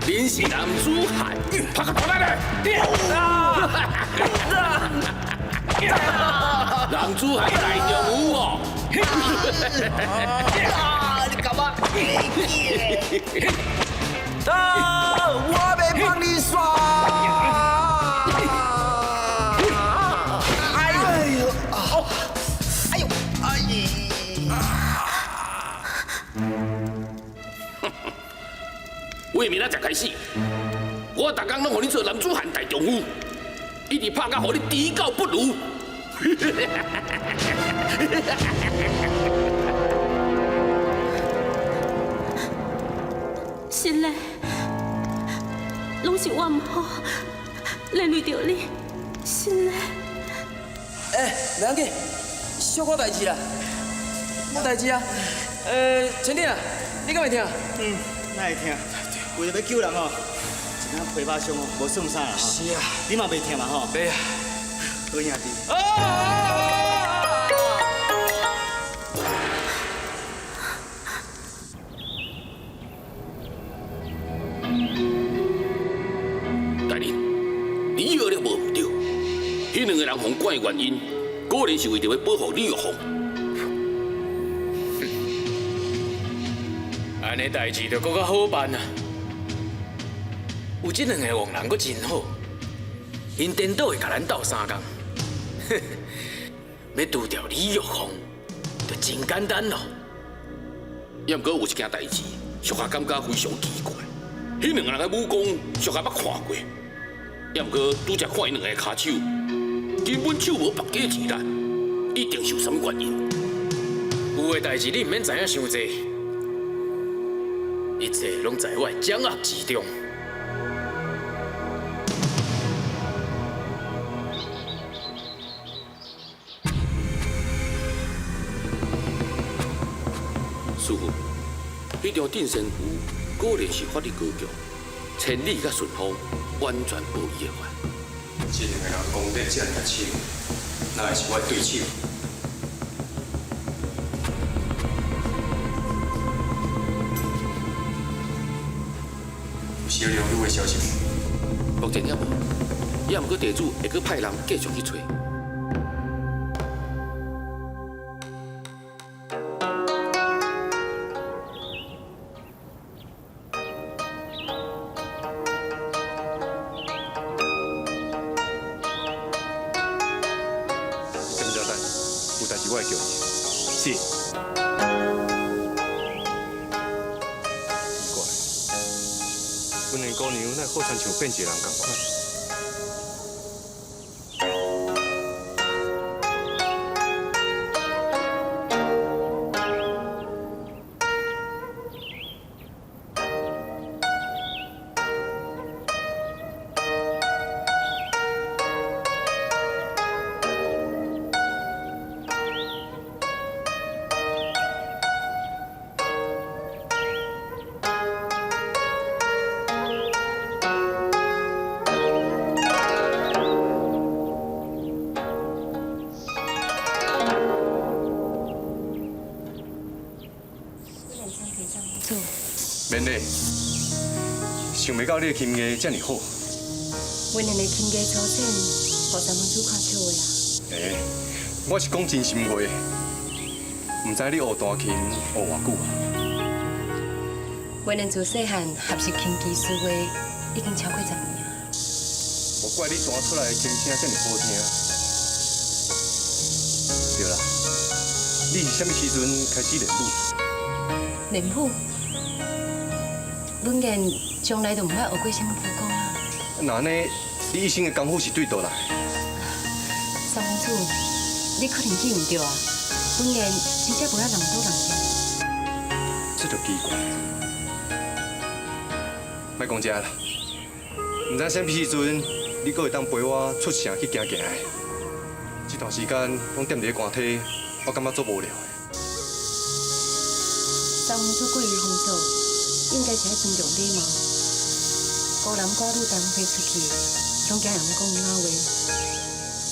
恁是男子汉，拍个头来嘞！男子汉大丈夫哦！你干嘛？我袂帮你耍！哎明仔才开始，我逐工拢互你做男子汉大丈夫，一直拍到互你低到不如。是嘞，拢是我唔好，连累着你，是嘞。袂要紧，小可代志啦，无代志啊。陈天啊，你敢会听？哪会听？为了要救人哦，一单皮包伤哦，无算啥啦吼。是啊，你嘛袂听嘛吼？袂啊。好兄弟。大人，你学了无唔对，迄两个人互关的原因，果然是为着要保护李玉凤。安尼代志就搁较好办啊！有这两个憨人搁真好，因颠倒会甲咱斗相共。要除掉李玉凤，就真简单咯。也毋过有一件代志，属下感觉非常奇怪。迄两个人的武功，属下捌看过。也毋过拄则看伊两个骹手，根本手无绑架之力，一定是有什么原因。有的代志你毋免知影伤济，一切拢在我的掌握之中。师傅，迄张定身符果然是法力高强，千里甲顺风，完全无意的款。这两个人功德这么深，哪会是我的对手？有小了愈的消息。目前也无，也毋过地主会去派人继续去找。有代志我会叫你。是。奇怪，阮的姑娘哪好亲像变一个人共款？免嘞，想袂到你的琴艺这么好。阮两个琴艺初展，互三分主看笑的啊。我是讲真心话，唔知你学弹琴学偌久啊？阮两自细汉学习琴技术的，已经超过10年啊。无怪你弹出来的琴声这么好听。对啦，你是什么时阵开始练舞？练舞？阮言从来都唔捌学过什么武功啊。那安尼，你一生的功夫是对倒来？三公主，你可能记唔到啊。阮言真正无遐人多人听。这就奇怪。莫讲这啦，唔知什么时阵，你阁会当陪我出城去行行的。这段时间拢踮伫寒体，我感觉足无聊的。三公主过于风俗。应该是爱尊重礼貌，孤男寡女单飞出去，总惊人讲鸟仔话，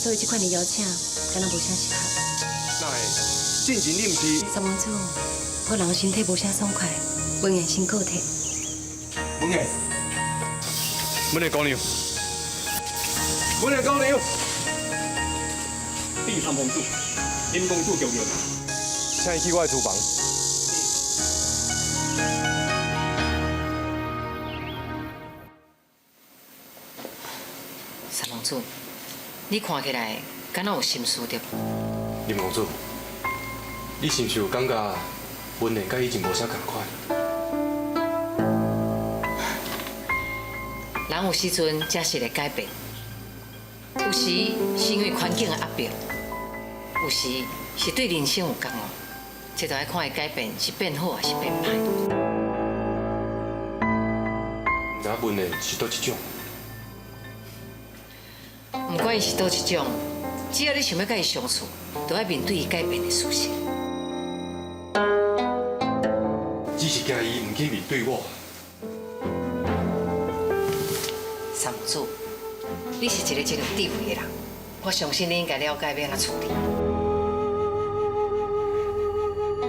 所以这款的邀请，敢若无啥适合。哪会？进前你唔是？三公主，我人身体无啥爽快，文言先告退。文言，文言姑娘，文言姑娘，第三公主，林公主叫人，请伊去我的厨房。三公主，你看起来敢若有心事着？林公主，你是毋是有感觉文言甲以前无啥共款？人有时阵才是会改变，有时是因为环境的压迫，有时是对人生有感悟，这就要看伊改变是变好还是变歹。唔知问的是倒一种？不管伊是倒一种，只要你想要甲伊相处，就要面对伊改变的事实。只是惊伊唔去面对我。三木子，你是一个真有智慧的人，我相信你应该了解要安怎处理。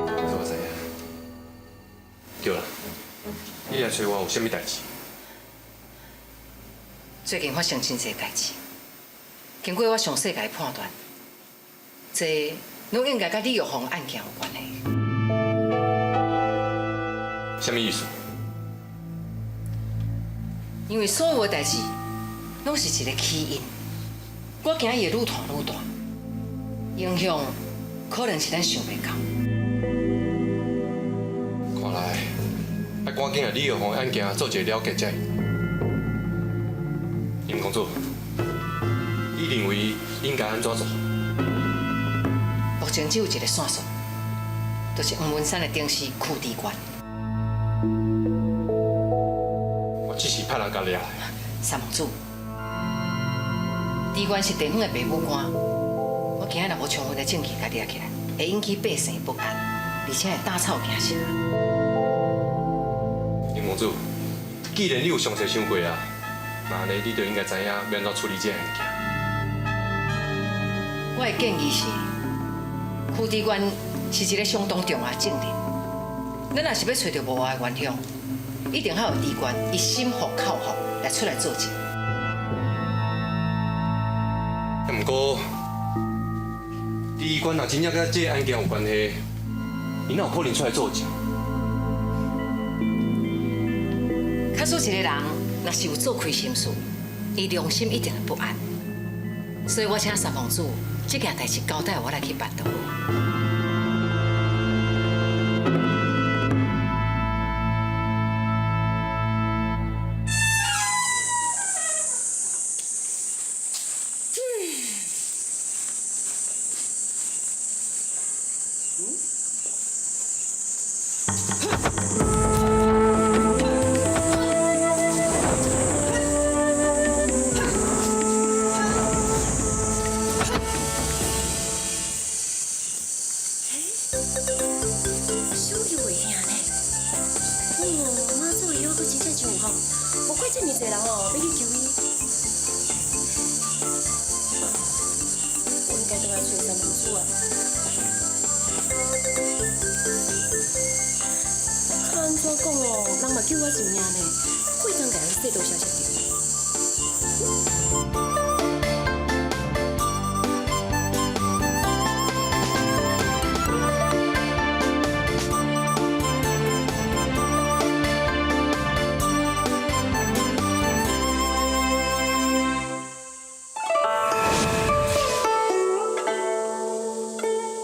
我知影。对啦，你来找我有啥物代志？最近发生真侪代志，经过我详细的判断，这拢应该甲李玉凤案件有关系。啥物意思？因为所有的代志拢是一个起因，我惊伊会愈拖愈大，影响可能是咱想袂到。看来要赶紧来李玉凤案件做一个了结才。林公主，你认为应该安怎做？目前只有一个线索，就是黄文山的顶司库迪官。我只是派人甲抓来。三木子，地官是地方的爸母官，我惊若无充分的证据甲抓起来，会引起百姓不安，而且会打草惊蛇。林公主，既然你有详细想过啊，那安尼你就应该知影要安怎处理这个案件。我的建议是，库迪官是一个相当重要的证人，咱若是要找到无碍的原凶，一定要有地官以心服口服来出来作证。不过，地官若真正甲这个案件有关系，伊哪有可能出来作证？假使一个人若是有做亏心事，伊良心一定会不安。所以我请三房主这件代志交代我来去办到。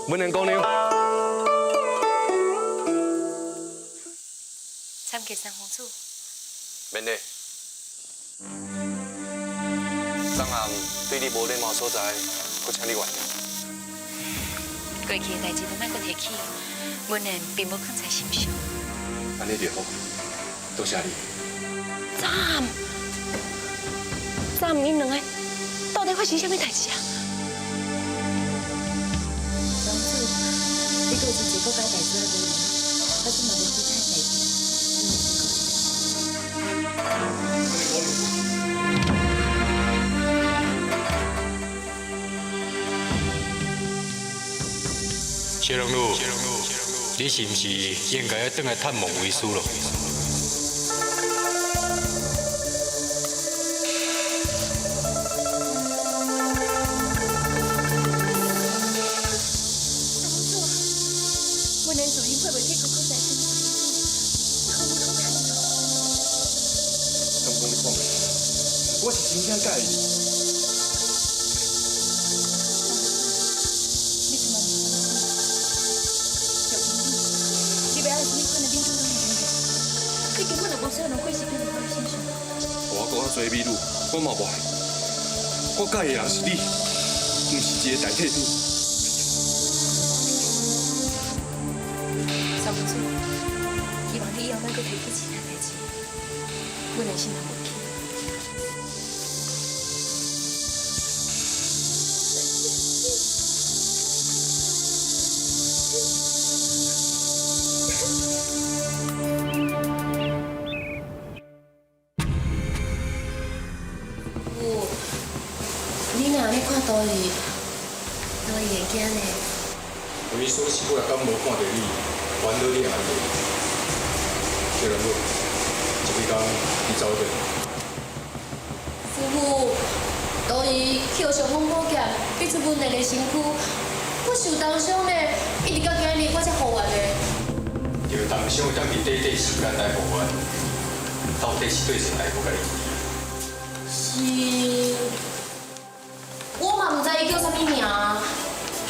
文人姑娘，参见三公主。免礼。昨暗对你无礼貌所在，我请你原谅。过去的代志，莫再提起，文人并无放在心上。安尼就好，多谢你。咱因两个到底发生什么代志啊？公主，你过是一个该代志的人，我是嘛无其他代志，小龙女，你是不是应该要回来探望为师了？文人主意会不会去考考在身？敢讲你讲，我是真正介意。你不要什么款的民主党的人，你根本就无需少年过是变我的心上。我讲啊，做美女，我嘛无爱。我介意的人是你，不是一个代替品。三公主，希望你以后莫阁提起其他代志，阮的心也袂起。你若安尼看倒伊会惊呢？为师是我敢无看到你，烦恼你安尼。小人物，一日天你走对。师傅，倒伊去互上风宝剑，逼出阮的身躯，我受重伤呢，一直到今日我才复原的。就重伤等伫短短时间来复原，到底是对谁来不甲你？是，我嘛毋知伊叫啥物名，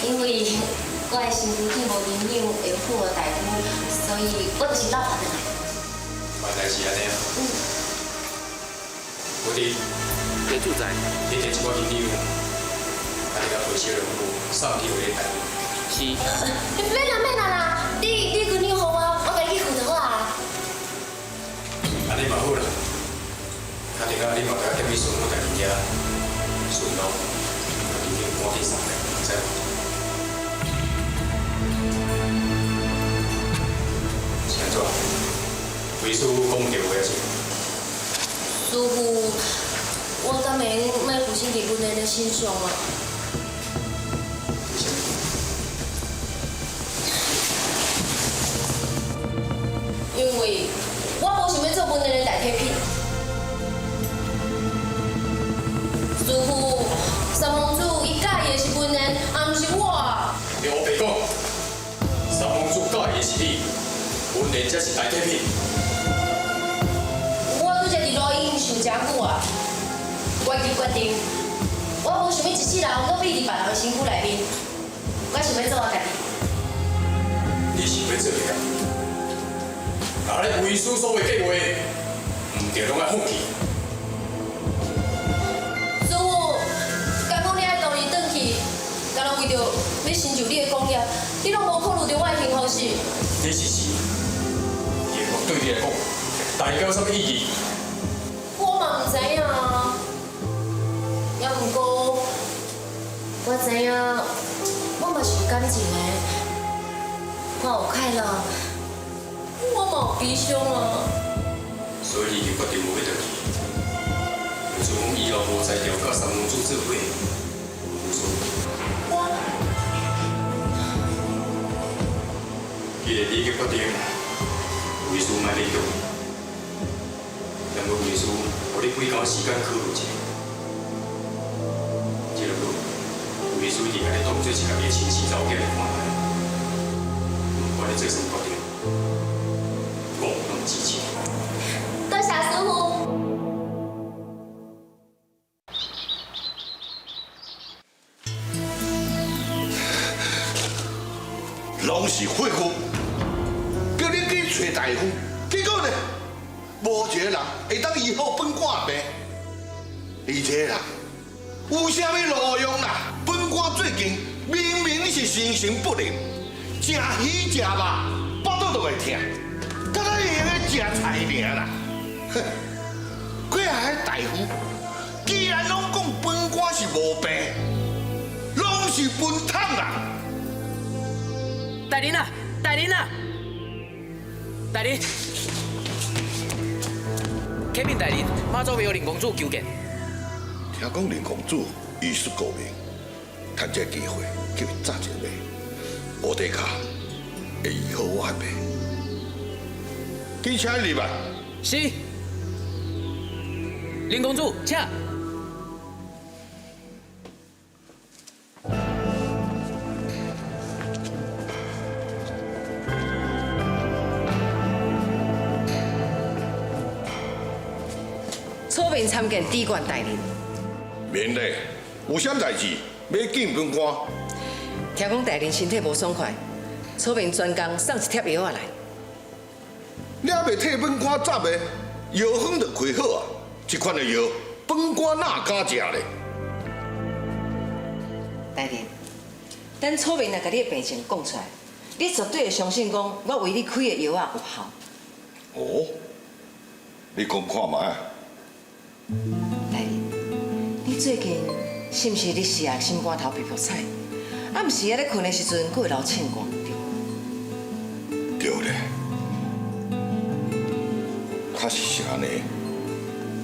因为我的身躯顶无营养会好的大夫，所以我就是落下来。原来是安尼啊！我弟，地主在，你摕一寡银两，安尼甲陪小人物送去回台。是。免啦，你银两互我，我甲你去付就好啊。安尼嘛好啦，确定啊，你嘛甲踮去顺我家己遐，顺路，把银两赶紧送来，知无？是安怎？为师讲唔对话是？师傅，我敢会莫负心伫阮的心上啊。因为我无想要做阮的代替品。师傅，三公主伊介意的是阮的，也毋是我。你黑白讲，三公主介意的是你，阮的才是代替品。我拄则伫录音想真久啊，我已经决定，我无想要一世人搁闭伫别人的身躯内面，我想要做我家己。你想要做啥？若咧为师所谓计划，唔着拢爱放弃。师傅，刚讲你爱同伊转去，敢若为着要成就你的功业，你拢无考虑到我的幸福是？你是是，业务对你来讲，代表什么意义？我嘛唔知影啊，也毋过我知影，我嘛是有感情的，我有快乐，我嘛有悲伤啊。所以你已经决定无要回去。就讲以后无才调甲三公主做伙，有错。既然你已经决定，为师莫勉强。但我为师，互你几工时间考虑一下。这个路，为师一定甲你当做是家己的亲生查某囝来看待。不管你做什么决定，我拢支持。多谢师傅。拢是血夫，叫你去找大夫，结果呢，无一个人会当医好本官的病。而且啦，有啥物路用啦？本官最近明明是心神不宁，食鱼食肉，腹肚都会痛，敢若会用食菜尔啦。哼，几下大夫，既然拢讲本官是无病，拢是笨桶啦。大人啊，大人啊，大人，启禀大人，妈祖为有林公主求见。听讲林公主医术高明，趁这机会叫伊早一下，无底卡会医好我的病。紧请入来。是。林公主，请。初面参见地官大人。免礼，有啥代志要见本官？听讲大人身体无爽快，初面专工送一帖药仔来。你还袂替本官答的？药方就开好啊，这款的药饭官哪敢食咧？大人，等楚明来甲你的病情讲出来，你绝对会相信讲我为你开的药啊有效。哦，你讲看卖。大人，你最近是毋是你食心肝头、皮肤菜？啊，毋是咧困的时阵，佫会流凊汗，对咧，确实是安尼。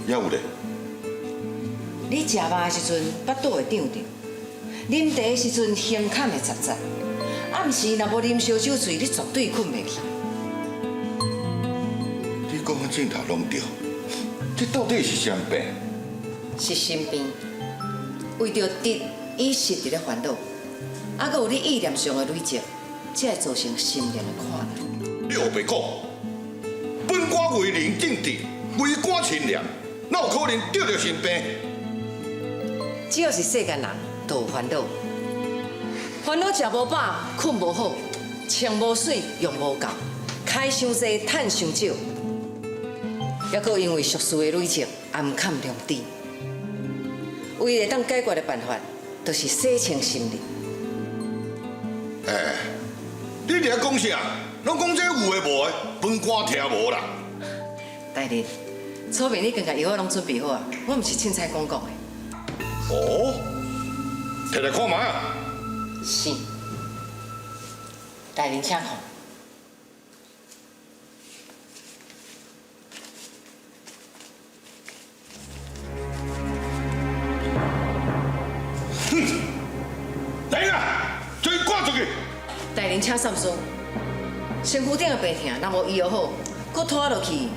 还有咧，你食肉的时阵，腹肚会胀着；啉茶的时阵，胸坎会杂杂。暗时若无啉烧酒醉，你绝对困袂去。你讲的正头拢对，这到底是啥病？是心病，为着得与失伫咧烦恼，啊，佮有你意念上的累积，才会造成心灵的垮烂。你何必讲？本官为人正直，为官清廉，哪有可能得着心病？只要是世间人，都有烦恼。烦恼食无饱，困无好，穿无水，用无够，开伤济，趁伤少，还佫因为俗事的累积，暗坎良知。唯一会当解决的办法，就是洗清心灵。哎，你伫讲啥？拢讲这有诶无诶，本官听无啦。大人，楚明，你刚甲药仔拢准备好啊？我毋是凊彩讲的。哦，摕来看卖啊。是，大人请看。哼，来啊，将伊赶出去！大人请上诉。身躯顶的病痛，若无医疗好，搁拖落去，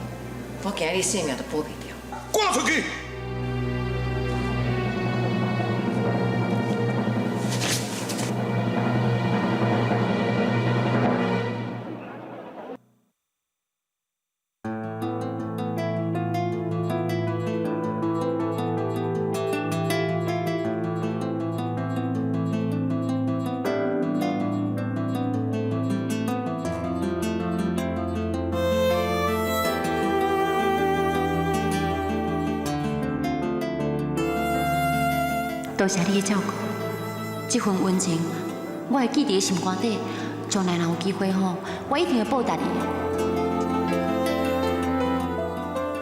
我惊你性命都保袂掉。赶出去！多谢你的照顾，这份恩情我会记伫心肝底。将来若有机会吼，我一定会报答你。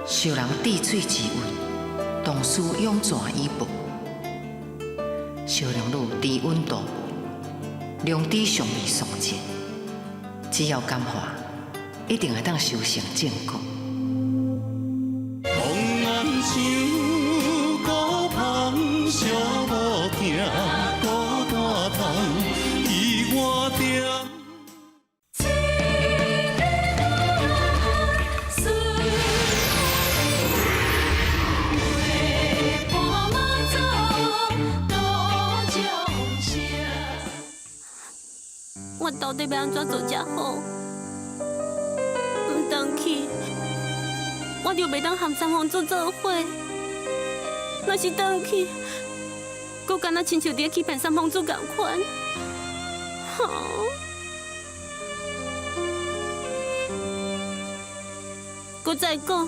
受人滴水之恩，同事永泉以报。小良女低温度，良知尚未肃静，只要感化，一定会当修成正果。望眼像孤芳小无行，孤单窗伊我定。我到底要安怎做才好？唔回去，我就袂当和三皇子做伙。若是回去，佮敢若亲像伫咧欺骗三皇子共款。佮再讲，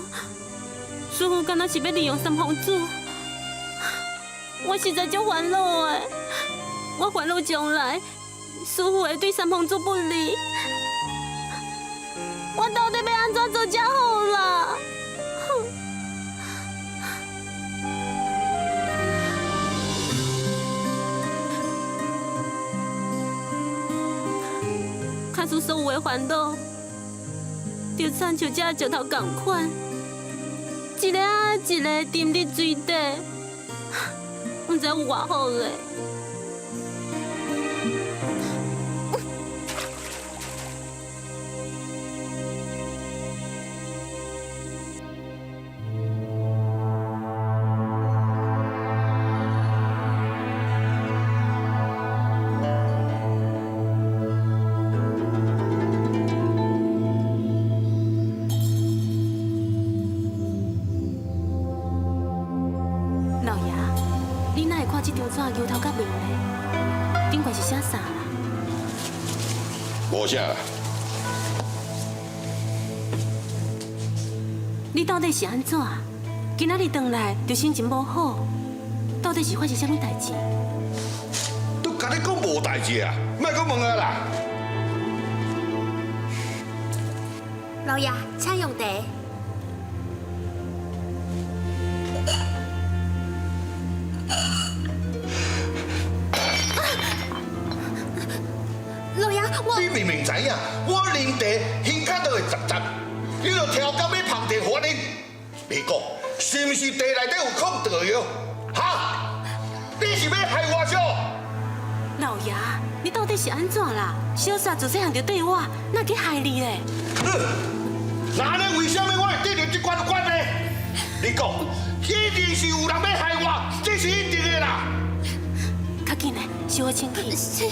师傅敢若是要利用三皇子，我实在足烦恼的。我烦恼将来。师傅会对三皇子不利，我到底要安怎做才好啦？假使所有的烦恼，就亲像这石头同款，一个啊一个沉伫水底，唔知有偌好嘞。这张纸油头甲面嘞，顶悬是写啥啦？无啥啦。你到底是安怎？今仔日回来就心情无好，到底是发生什么代志？都甲你讲无代志啊，莫阁问啊啦。老爷，请用茶。老爷，你明明知影，我啉茶耳甲都会杂杂，你就挑到要旁地反应。你讲是毋是茶内底有控毒药？哈？你是要害我少？老爷，你到底是安怎啦？小三自细汉就对我，哪去害你嘞？那安尼为什么我会得到这款管呢？你讲，一定是有人要害我，这是一定的啦。较紧嘞，小我清气。是。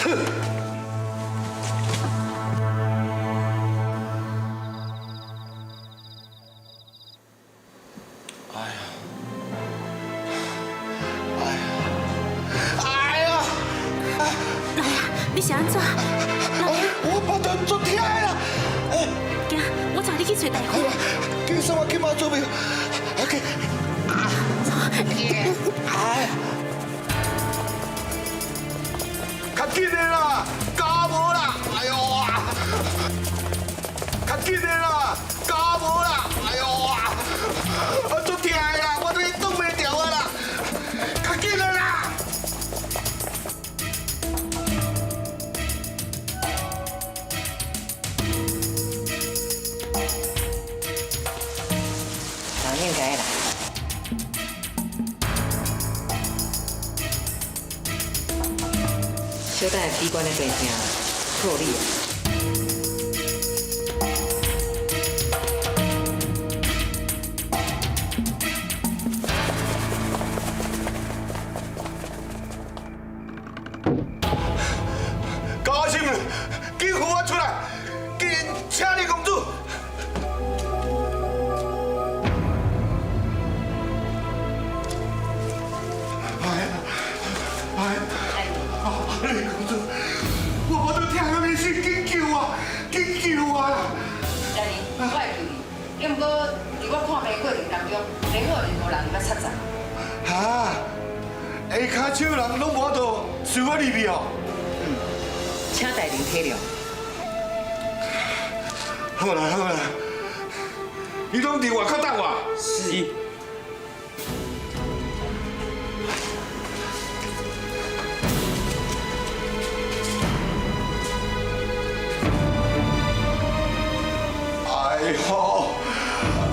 哼。你是安怎？我腹肚足痛啦！行，我带你去找大夫。叫送我去妈祖庙。OK。较紧的啦，加无啦！哎呦啊！较紧的啦，加无啦！哎呦啊！我足痛的啦，我都动袂掉啊啦！较紧的啦！应该啦。小等下机关的病情破裂。高兴，紧扶我出来，紧请你公主。你公主，我无得听到你是紧救我，紧救我啦！大人，我会救你，要毋过伫我看病过程当中，连我任何人捌插杂。哈，下骹手人拢无得随我入去哦。请大人体谅。好啦好啦，你拢伫外口等我。是。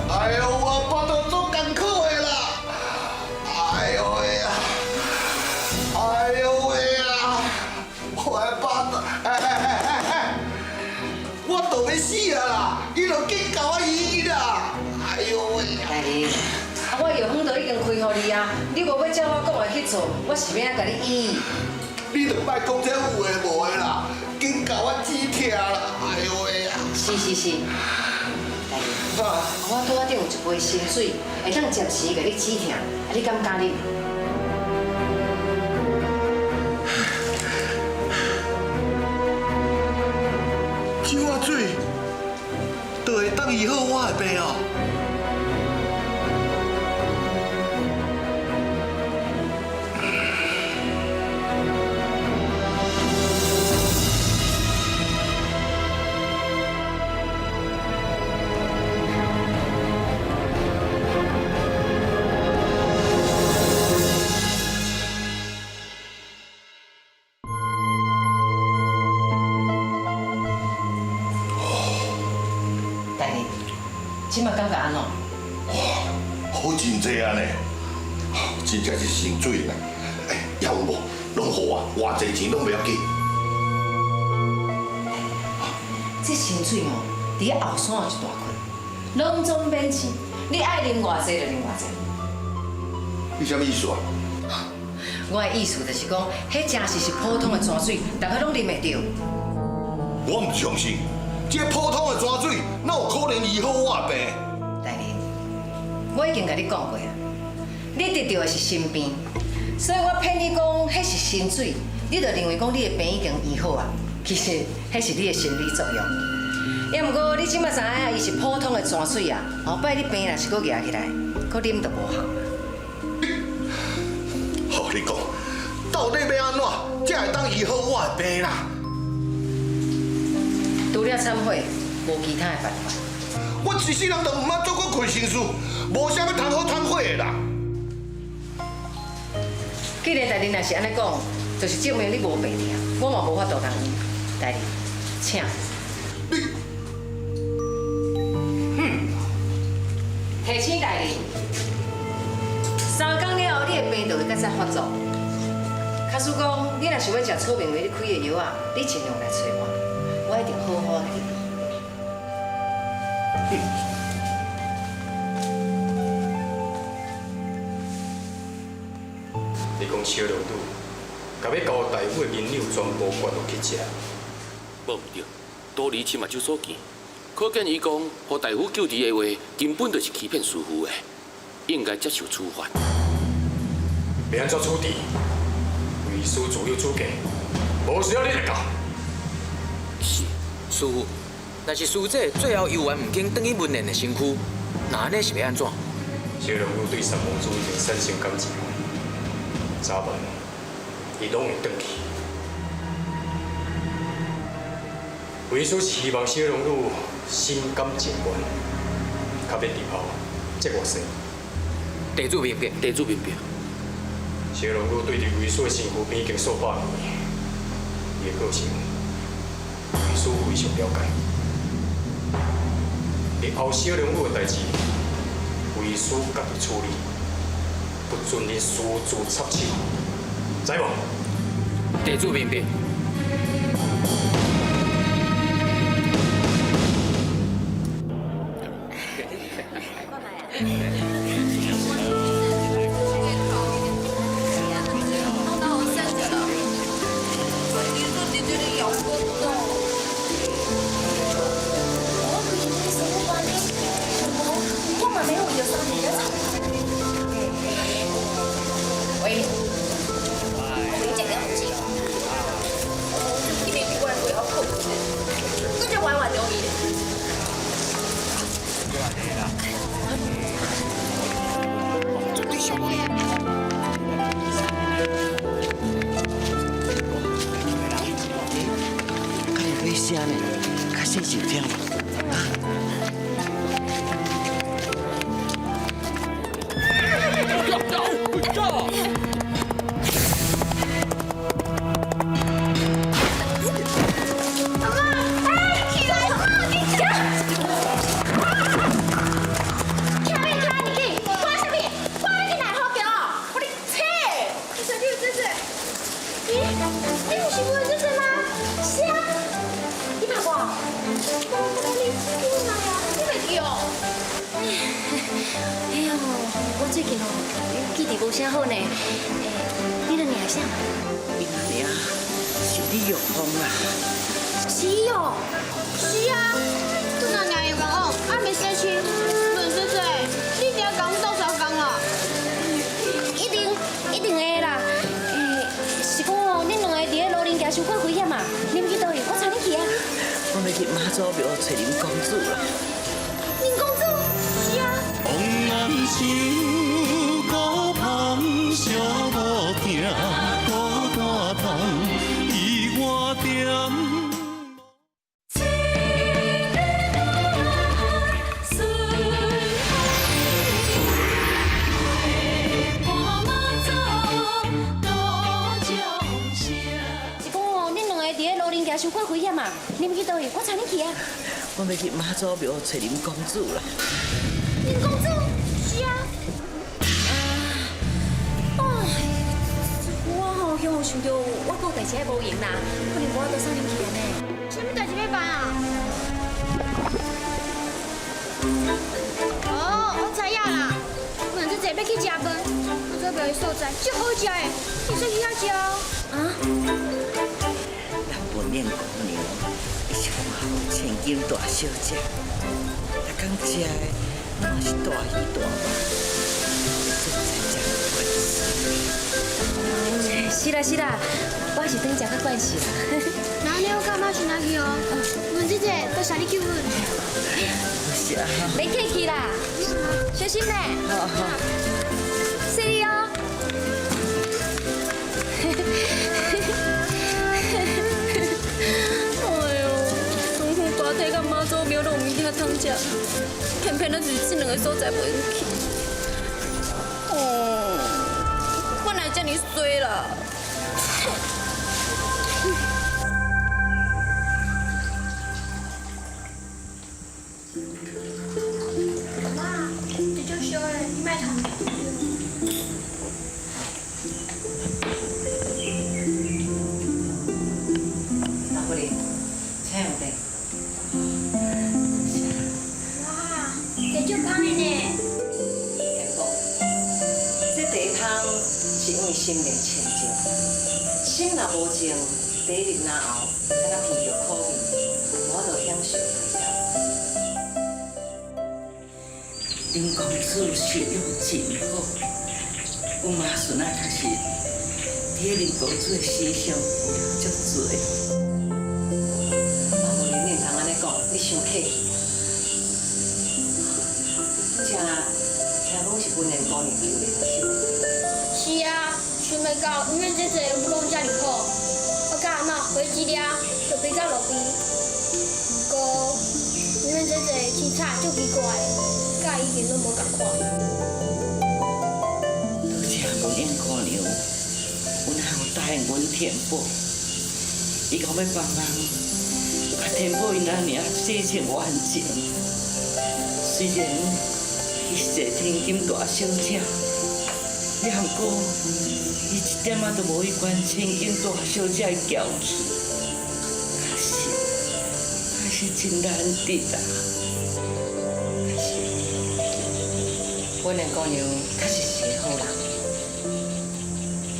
哎呦，我腹肚足艰苦的啦！哎呦喂啊！哎呦喂啊！我的腹肚，我都要死啊啦！你著紧甲我医啦！哎呦喂！大人，我药方都已经开互你啊，你无要照我讲的去做，我是要甲你医。你著莫讲这有诶无诶啦，紧甲我止疼啦！哎呦喂啊！是。我拄仔顶有一杯清水，会当暂时甲你止疼，你敢加啉？这碗水，就会当医好我的病哦。即马感觉安怎？哇，好真济啊呢！真正是神水啦！哎，也有无？拢好啊，偌济钱拢不要紧。这神水哦，伫后山有一大块，拢总免钱，你爱啉偌济就啉偌济。你什么意思啊？我的意思就是讲，迄真是普通的泉水，大家拢啉会到。我唔相信。这普通的泉水，哪有可能医好我的病？大人，我已经甲你讲过啊，你得到的是心病，所以我骗你讲迄是神水，你就认为讲你的病已经医好啊。其实迄是你的心理作用。也毋过你即马知影伊是普通的泉水啊，后摆你病若是搁举起来，搁啉就无效。好，你讲，到底要安怎，才会当医好我的病啦？除了忏悔，无其他的办法。我一世人都毋捌做过亏心事，无啥要谈好谈坏的啦。既然代志若是安尼讲，就是证明你无病痛，我嘛无法度通代志，请。提醒大人，3天了后，你的病就会再发作。假使讲你若想要食草明为你开的药啊，你尽量来找我，我一定好好来给你。你讲小龙女，甲要交大夫的银两全部灌落去食，无毋对，多利起码就所见，可见伊讲，互大夫救治的话，根本就是欺骗师傅的，应该接受处罚。要安怎处置？为师自有主见，无需要你来教。是，师傅，若是师姐最后犹原唔肯转去文莲的身躯，那安尼是要安怎？小龙女对三王子已经产生感情，早晚伊拢会转去。为师是希望小龙女心甘情愿，较免日后接我生。地主明白，地主明白。小龙女对伫为师的身躯边已经数百年，伊的个性，为师非常了解。日后小龙女的代志，为师家己处理，不准你私自插手，知无？地主明白。声呢，较细声听。最近哦，记忆无啥好呢。你的名啥？伊的名是李玉芳啦。是哦。是啊，我那娘又讲哦，还没写清，问姐姐，你一定要讲到啥讲啊？一定会啦。是讲哦，恁两个伫咧老人家伤过危险啊，恁去倒去？我带你去啊。我要去妈祖庙找林公主啦。林公主？是啊。往南想。小无行，孤单窗，伊我点。是讲哦，恁两个伫咧老人家伤过危险啊，恁去倒去？我带你去啊。我要去妈祖庙找林公主啦。林公主？是啊。我想到我还有代志还无闲啦，可能我都送恁去呢。什么代志要办啊？哦，我知影啦。我两姐姐要去食饭，我这边的所在足好食的，你说去遐食哦。啊？咱本面姑娘，伊是看好千金大小姐，逐工食的嘛是大鱼大肉，真正有关系。是啦，我是等食较惯势啦。那你我干嘛去哪去哦？阮姐姐姐，多谢你救阮。是啊。免客气啦，小心嘞。好好。谢你哦。哎呦，中府大体甲妈祖庙拢有物件通食，偏偏咱就是这两个所在袂去。哦，我哪这么衰啦？妈，你就修嘞，你卖糖。大姑娘，请用茶。哇，这就干的呢。这茶汤是用心灵清净，心若无净，茶入哪后，敢若闻着苦味，我就享受袂了。林公主修养真好，有妈孙仔确实伫林公主的身上有了足多。啊，无恁恁通安尼讲，你伤客气。听讲是本年姑娘救的，是无？是啊，想袂到医院这济有讲遮尔好，我甲阿嬷回一粒就飞到路边。不过医院这济青菜足奇怪的，甲以前拢无共款。多谢文燕姑娘，阮还有答应阮田宝，伊讲要帮忙，把田宝因阿娘洗成完整。虽然伊是一个天金大小姐。你含过，伊一点仔都无伊管千金大小姐的骄气，还是真难得啦。阮的姑娘确实是个好人。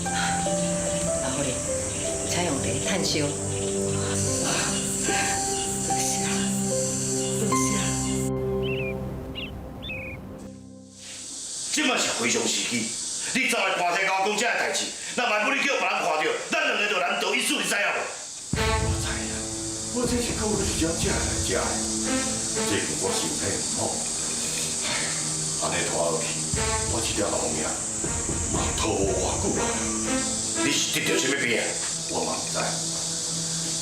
阿好哩，请用茶探烧。多谢，多谢。即嘛是非常时机。你早来寒天甲我讲这个代志，若万不你叫别人看到，咱两个就难逃一死，你知影无？我知影，我这是到底是怎食来食的？最近我身体唔好，安尼拖落去，我这条老命嘛拖无偌久啊！你是得到什么病啊？我嘛唔知，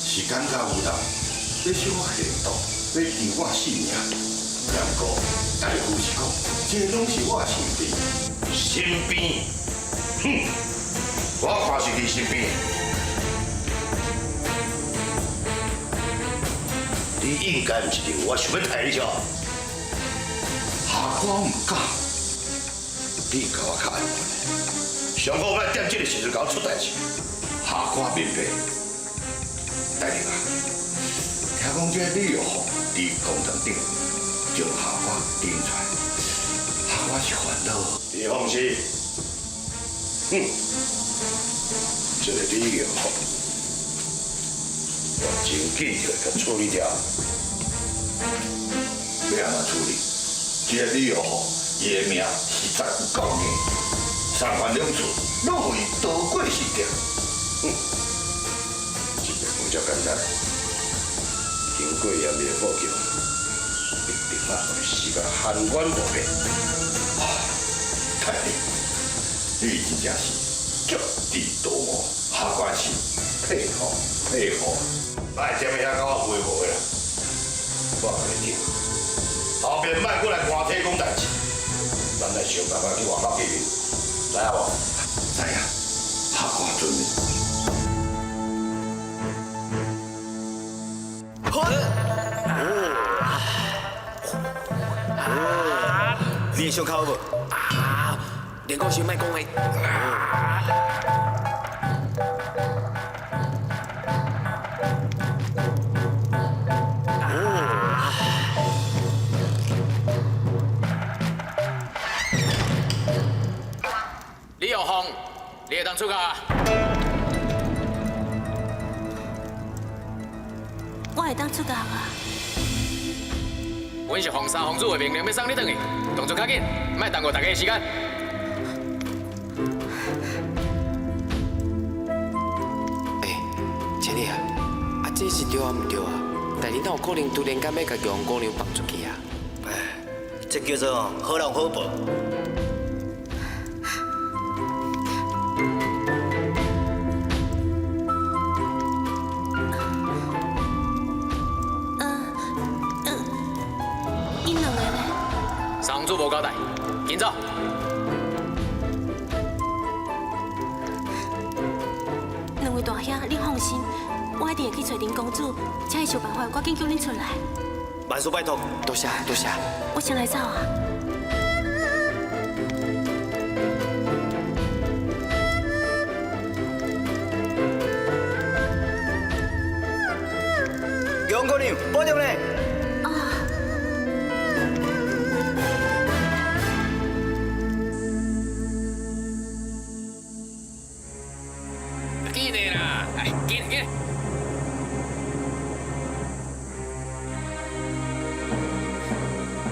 是感觉有人要使我行动，要救我性命。不过大夫是讲，这拢是我的身病。身边，哼，我看是你身边。你应该唔是认为我想要害你少。下我唔敢，你甲我较爱我，上好咱点这个时阵甲我出代志。下我明白。大玲啊，听讲这李玉凤伫公堂顶将下我顶出来，下我是烦恼。你放心，哼，这个李玉凤，我真紧就会处理掉。要安怎处理？这个李玉凤，伊的命实在有够硬，三番两次拢为刀过死掉。哼，这个无遮简单，经过严厉报警，一定啊会死个含冤无变。太厉，你真正是绝地独魔，下关是佩服佩服。别踮遐甲我回无啦，我袂听。后边莫过来寒体讲代志，咱来想办法去外口见面，知影无？知影，下我准备。你伤口无？连讲先莫讲诶。李有凤，你会当出甲？我会当出家啊！阮是皇三皇主的命令，要送你转去，动作较紧，莫耽误大家的时间。千里啊，这是对啊唔对啊？但你哪有可能突然间要甲玉皇姑娘放出去啊？哎，这叫做好人好报。因两个呢？三皇子无交代，紧走。两位大兄，你放心，我一定会去找林公主，才会想办法赶紧叫恁出来。万事拜托，多谢多谢。我先来走啊。玉皇姑娘，保重咧。紧的啦，哎，紧紧。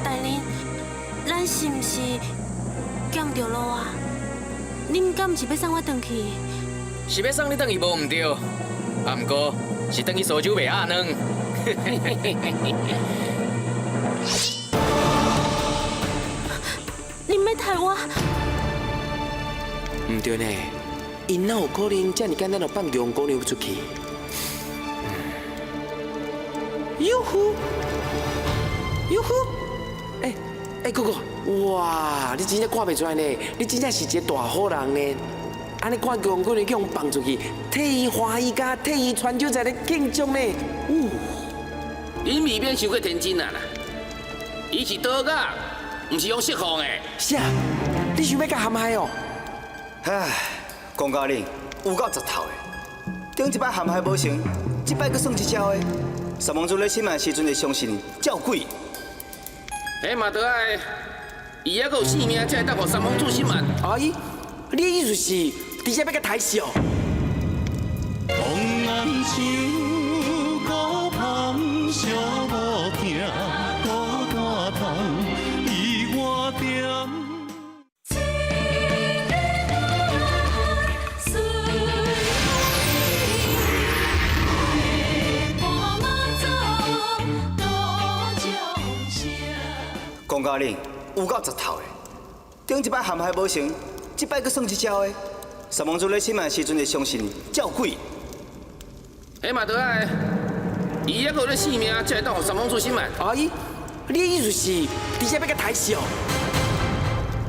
大人，咱是毋是行着路啊？恁敢毋是要送我回去？是要送你回去无毋对，啊毋过是回去苏州卖鸭卵。恁要害我？唔对呢，因哪有可能这么简单就放玉皇姑娘出去？哟呼，哟呼！哥哥，哇，你真正看不出来呢，你真正是一个大好人呢。安尼看玉皇姑娘叫人放出去，替伊欢喜甲替伊传酒在咧庆祝呢。恁未免伤过天真啊啦！伊是刀子，毋是用释放的。啥？你想要甲陷害哦？唉，公家人有够十头的，顶一摆陷害无成，这摆佫算一招的。三王子咧审案时阵会相信照鬼。迄嘛得爱，伊还佫有性命，才会当互三王子审案。阿姨，你的意思是，直接要甲抬死哦？东南树，高旁小无行，孤大堂，伊我点。公家人有够十头的，顶一摆陷害无成，这摆佫算一招的。三王子咧审案时阵会相信照鬼。迄嘛得爱，伊还佫有咧性命，才会当互三王子审案。阿姨，你的意思是，直接要甲抬死哦？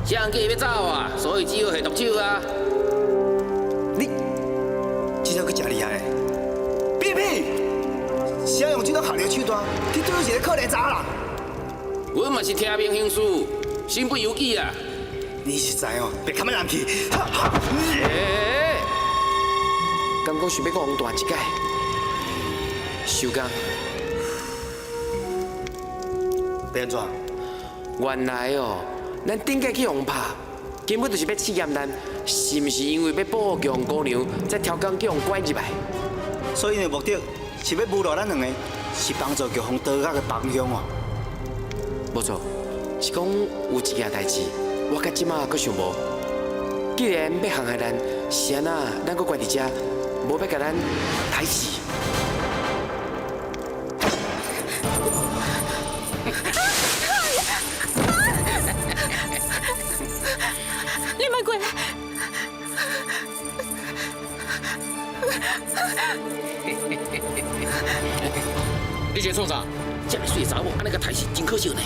谁人叫伊要走啊？所以只好下毒手啊！你这招佫真厉害的，屁屁！谁用这种下流手段去对付一个可怜查人？阮嘛是听命行事，身不由己啊！你是知哦，别看咱人气。刚讲想要讲大一届，收工。变怎？原来哦，咱顶届去互拍，根本就是要试验咱是毋是因为要保护玉皇姑娘，才挑工叫人拐入来。所以因的目的是要侮辱咱两个，是帮助玉皇刀角的帮凶哦。无错，是讲有一件代志，我到即马阁想无。既然要陷害咱，是安那，咱阁关伫遮，无要甲咱抬死。你莫过来！你这创啥？这么水查某，安尼个抬死，真可惜呢。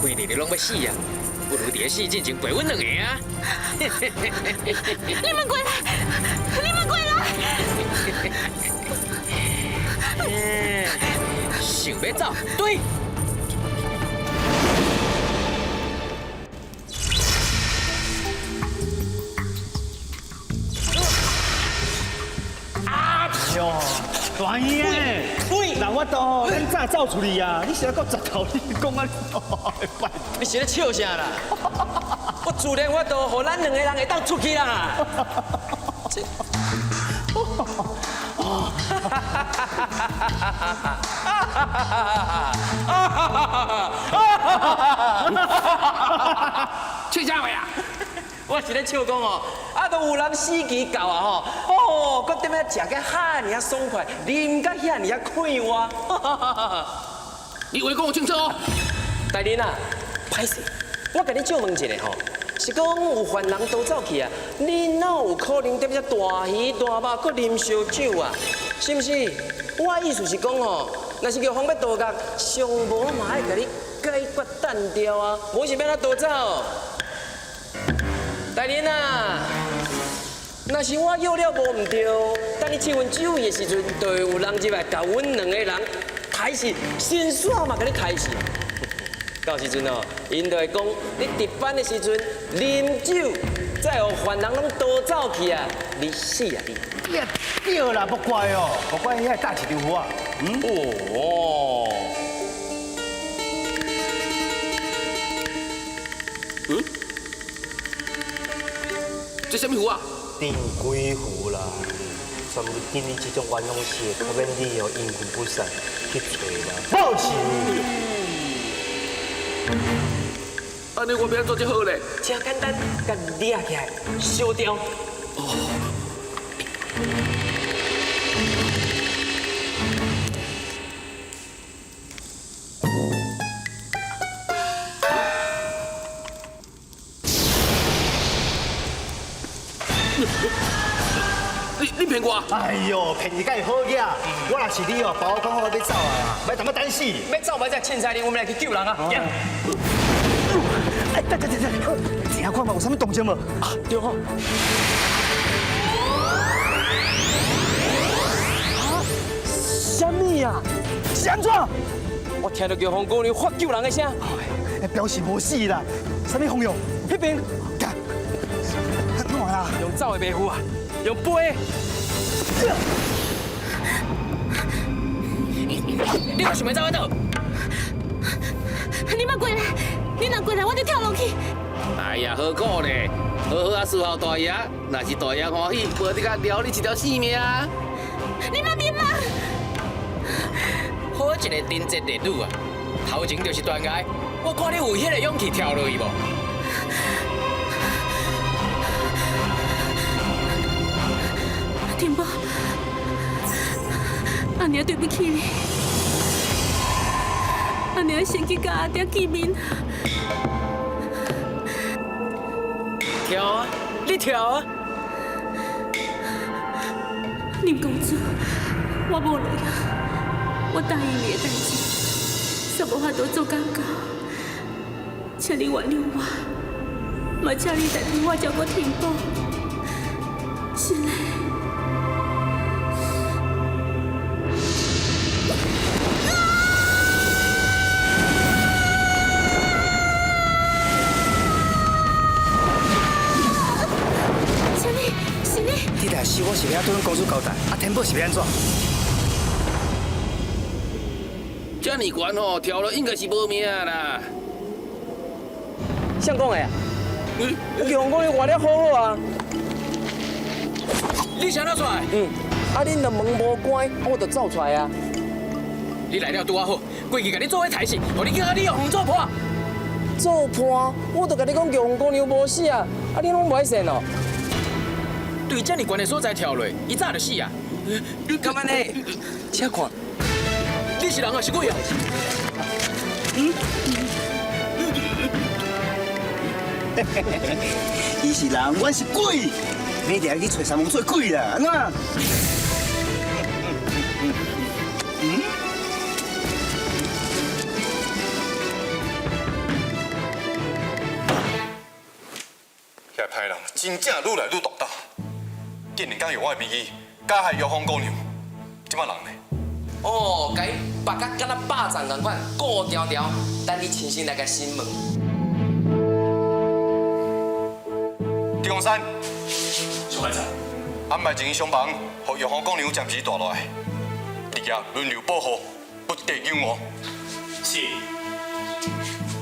规日日拢要死啊，不如伫咧死之前陪阮两个啊！你莫过来！你莫过来！想要走，对。哟，大兄诶，那我都咱早走出去啊！你是要搁十头，你讲啊？你是咧笑啥啦？我自然我都互咱两个人会当出去啦。去啥位啊？我是咧笑讲哦，啊，都有人死期到啊吼，哦，搁踮咧食个遐尔爽快，啉甲遐尔快活，你话讲清楚哦。大人啊，歹势，我甲你借问一下吼，是讲有犯人逃走去啊？你哪有可能踮遮大鱼大肉，搁啉烧酒啊？是毋是？我意思是讲哦，若是玉芳要逃学，上无嘛爱甲你解决单调啊，无是要哪逃走？大人啊，若是我约了无毋对，等你试完酒的时阵，就会有人入来，甲阮两个人开始，先煞嘛甲你开始。到时阵哦，因就会讲你值班的时阵啉酒，再互犯人拢逃走去啊！你死啊你！对啦，不怪哦，不怪遐大一条鱼啊。哦。这什么鱼啊？定龟湖啦，专门今年这种玩弄事，可免你哦阴魂不散去找啦。报喜！安尼我要安怎才好咧？真简单，甲掠起来，烧掉。你骗我？哎呦，骗你该好嘢！我若是你哦，把我讲好要走啊，别他妈等死！要走咪再凊彩哩，我们来去救人啊！哎，等，听看嘛，有啥物动静无？啊，对吼。什么呀？是安怎？我听到玉凤姑娘发救人的声，表示无死啦。什么风用？迄边，怎啦？用走的袂赴啊，用飞的。你若想要走在倒？你莫过来，你若过来，我就跳落去。哎呀，何苦呢？好好啊，伺候大爷，若是大爷欢喜，无得甲留你一条性命。你莫变嘛！好一个人质烈女啊！头前就是断崖，我看你有迄个勇气跳落去无？天宝，阿娘对不起你，阿娘先去甲阿爹见面。跳啊！你跳啊！林公主，我无落呀，我答应你的代志，却无法度做到到，请你原谅我，嘛请你代替我照顾天宝。是嘞。你代是我是要对阮公主交代，啊，天宝是要安怎？这么悬吼，跳了应该是无命啦。谁讲的啊？玉凤姑娘活得好好啊。你谁哪出来？啊，恁的门无关，我就走出来啊。你来了拄啊好，过去甲你做伙抬死，互你叫你玉凤做伴。做伴？我就甲你讲玉凤姑娘无死啊，啊，你拢不爱信哦。对这么悬的所在跳落，一早就死啊！干嘛呢？请看，你是人还是鬼啊？伊是人，我是鬼，你一定要去找三王做鬼啦，安怎？遐歹人真正愈来愈大胆。竟然敢用我的名义加害玉凤姑娘，即摆人呢？哦，甲伊绑甲敢若巴掌共款，固条条，等你亲身来甲审问。狄公山，小班长，安排一间厢房，互玉凤姑娘暂时住落来，日夜轮流保护，不得有误。是，玉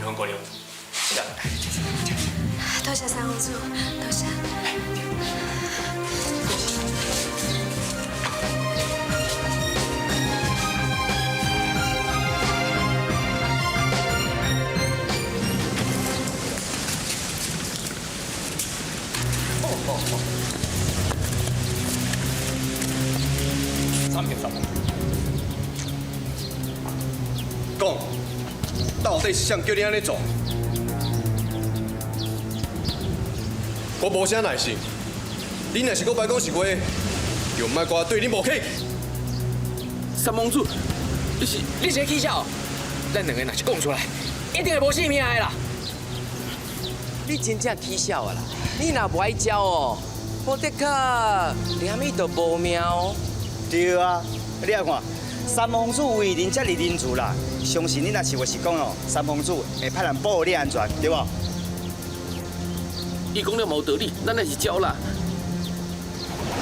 凤姑娘，是啊。多谢三王祖，多谢。产品三毛。讲，到底是谁叫你安尼做？我无啥耐心，你若是搁摆讲实话，就莫怪我对你无客气。三王子，你是起笑？咱两个若是讲出来，一定会无性命的啦！你真正起笑啊啦！你若不爱教哦，我的卡，连咪都无命哦。对啊，你来看，三王子为恁遮尔认厝啦，相信你若是话是讲哦，三王子会派人保护你安全，对无？伊讲了冇道理，咱那是招啦。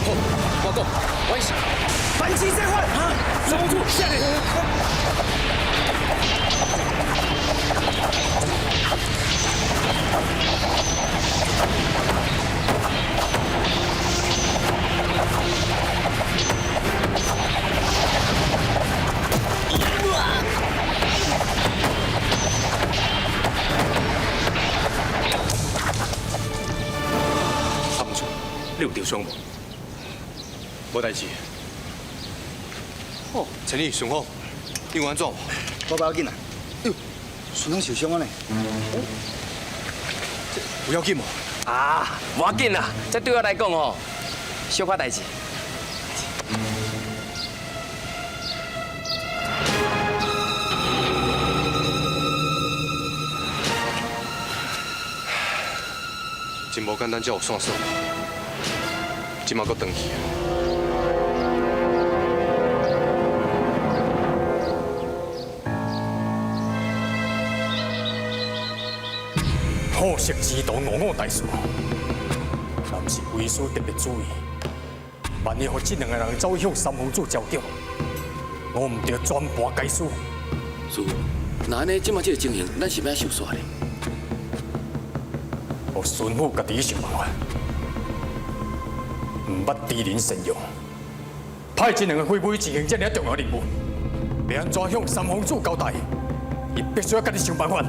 好，我讲，我是反击再换啊！三王子，下来！你有受伤无？无代志。哦，陈毅、顺风，你有安怎？我不要紧啦。哟，顺风受伤了呢。有要紧无？啊，无要紧啦，这对我来讲哦，小可代志。真无简单，才有线索。即马搁回去。好色之徒55大叔，若不是为师特别注意，万一互这两个人走向三王子招叫，我唔着全盘该死。师，那安尼即马这个情形，咱是要收煞咧？互孙虎家己想办法。唔捌低人善用，派这两个非非执行这样重要任务，要安怎向三王子交代？伊必须要家己想办法。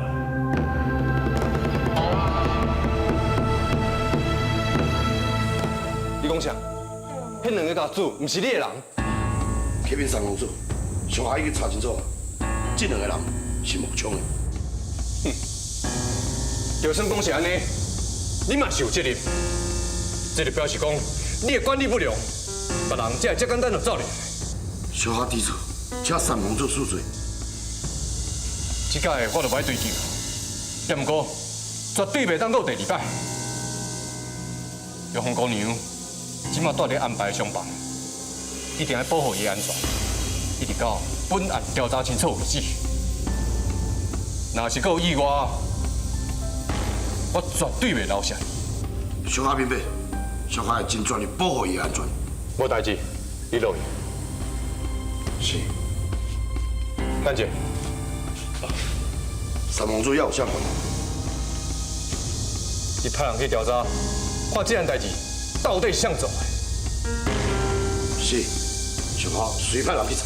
你讲啥？迄两个家主唔是你的人。启禀三公主，上下已经查清楚，这两个人是木枪的。哼，就算讲是安尼，你嘛是有责任。这就表示讲。你的管理不良，别人才会这简单就走了。小下弟子，请三公主恕罪。这届我就不爱追究，也毋过绝对袂当搁有第二摆。玉凤姑娘，即马带你安排上班，一定要保护伊安全，一直到本案调查清楚为止。若是搁有意外，我绝对袂饶下。小下明白。小可会尽全力保护伊安全。无代志，你落去。是。等者。三王子也有啥问题？你派人去调查，看这件代志到底是谁做的。是，小可随派人去查。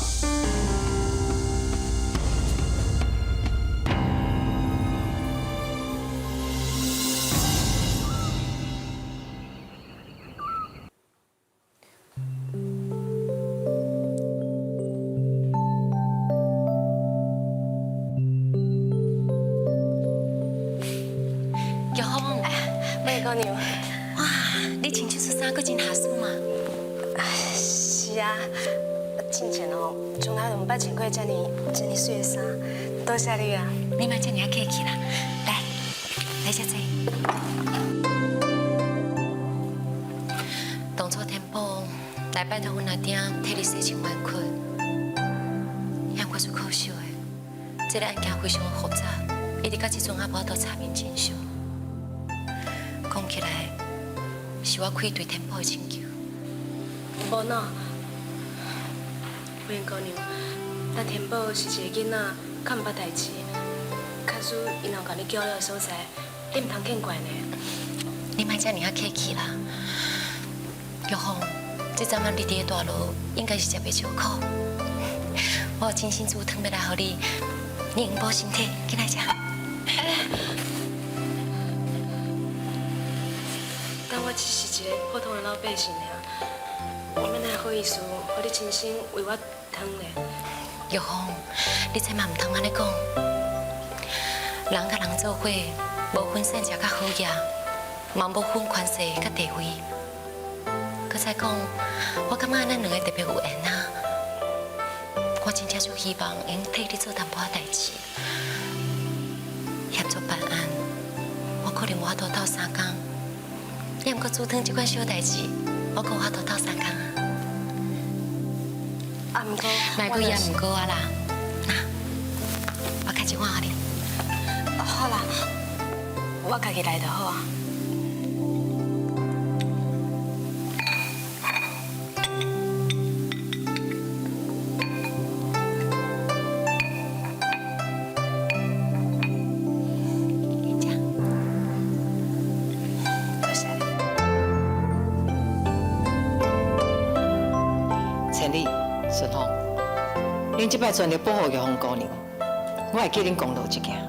多谢你啊！你莫这么客气啦，来食这。当初天宝来拜托阮阿爹替你洗清冤屈，也我是可惜的。这个案件非常复杂，一直到这阵也无法度查明真相。讲起来，是我愧对天宝的请求。无喏，委员姑娘，咱天宝是一个囡仔。较毋捌代志，假使因若甲你叫了所在，你毋通见怪呢。你莫遮尔啊客气啦，玉凤，这阵仔你伫个大路应该是食袂少苦，我有真心煮汤要来互你，你养补身体，进来食。当我只是一个普通的老百姓尔，我们哪好意思，互你亲身为我汤呢？玉凤，你这嘛唔通安尼讲。人甲人做伙，无分善食甲好业，嘛无分权势甲地位。搁再讲，我感觉咱两个特别有缘啊！我真正就希望能替你做淡薄仔代志，协助办案。我可能无法度斗3工，也毋过煮汤这款小代志，我搁有法度斗3工啊！啊，毋过，哪个也毋过啊啦！那，我开一碗互你。好啦，我家己来就好啊。千里、顺风，恁即摆全力保护玉凤姑娘，我会记恁功劳一件。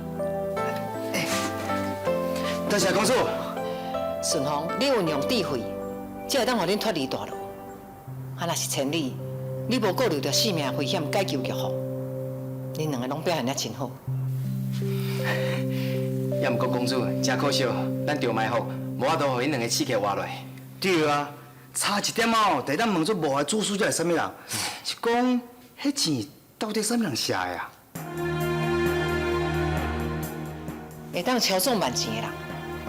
多谢公主。顺风，你运用智慧，才会当互恁脱离大路。啊，若是千里，你无顾虑到性命危险解救玉凤，恁两个拢表现得真好。也毋过公主，真可惜，咱着埋伏，无法度互因两个刺客活落。对啊，差一点哦，得咱问出幕后主使者是甚物人？是讲，迄钱到底甚物人写的啊？会当操纵万钱的人，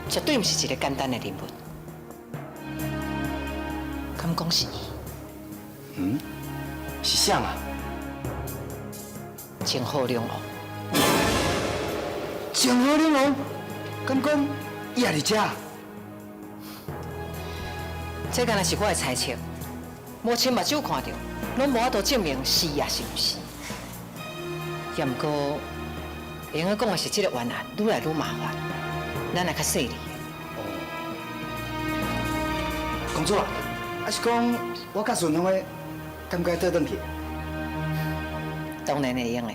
绝对毋是一个简单的人物。敢讲是伊？嗯，是啥啊？情好两王。情好两王？敢讲伊也伫遮？这敢若是我的猜测，无亲目睭看到，拢无法度证明是也是毋是。也毋过，会用讲的是这个冤案愈来愈麻烦，咱来较细腻。公主啊，还是讲我甲顺风的，敢该倒转去？当然会用的。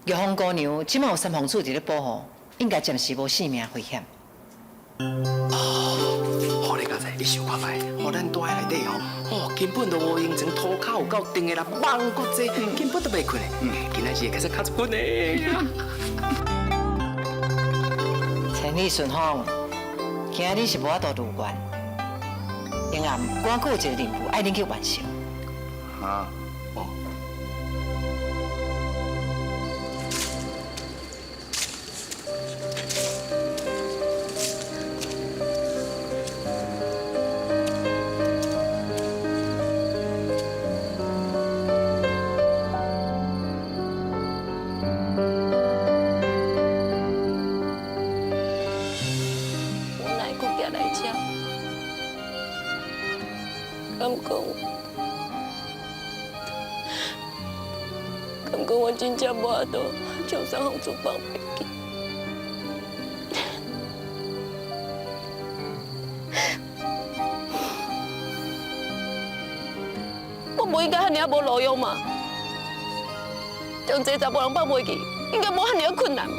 玉凤姑娘即摆有三皇子伫咧保护，应该暂时无性命危险。好你刚才你想看卖，互咱住喺内底吼，根本都无用，从涂骹有够长的啦，忙骨济，根本都袂困的。今仔日会开始较出困的。千里顺风，今日是无法度如愿，因为我还有一个任务爱恁去完成。啊？哦。敢讲我真正无法度将三皇子放袂记。我无应该遐尔无路用嘛，将这查某人放袂记，应该无遐尔困难嘛。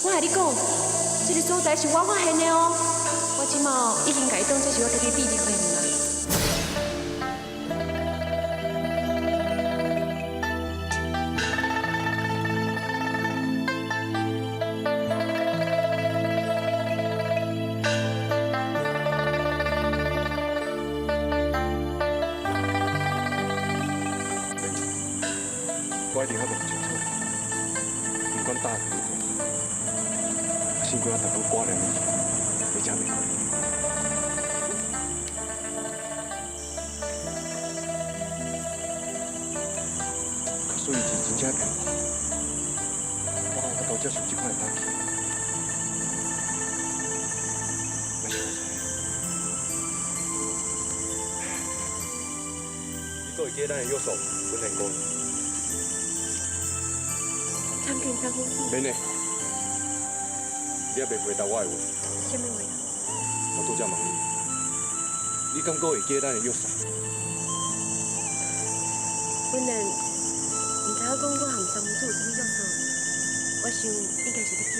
我甲你讲，这个所在是我发现的哦。我即马已经甲伊当作是我家己秘密会面啦。我一定要弄清楚，不管打如何，先归我大哥挂念你。你真袂开。所以是真正骗我，我哪有法度接受这款的打击？要是我知，你搁会记咱的约束，本人讲。参见三公主。免的，你也袂回答我的话。什么话？我拄则问你，你敢搁会记咱的约束？本人唔知影讲我含三公主有啥物约束，我想应该是你紧。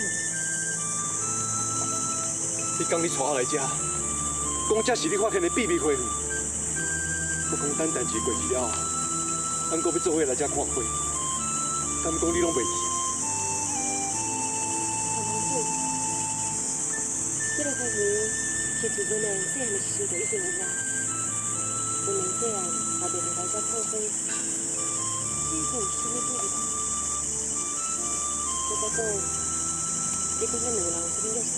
你讲你带我来遮，讲这是你发现的秘密会议。我讲等代志过去了后，咱搁要做伙来遮看会，敢讲你拢袂记？这个花园是自本人细汉的时阵就已经有啊。本人细汉后面就来遮看花，这是有啥物秘密？再讲，你讲咱两个人有啥物约束？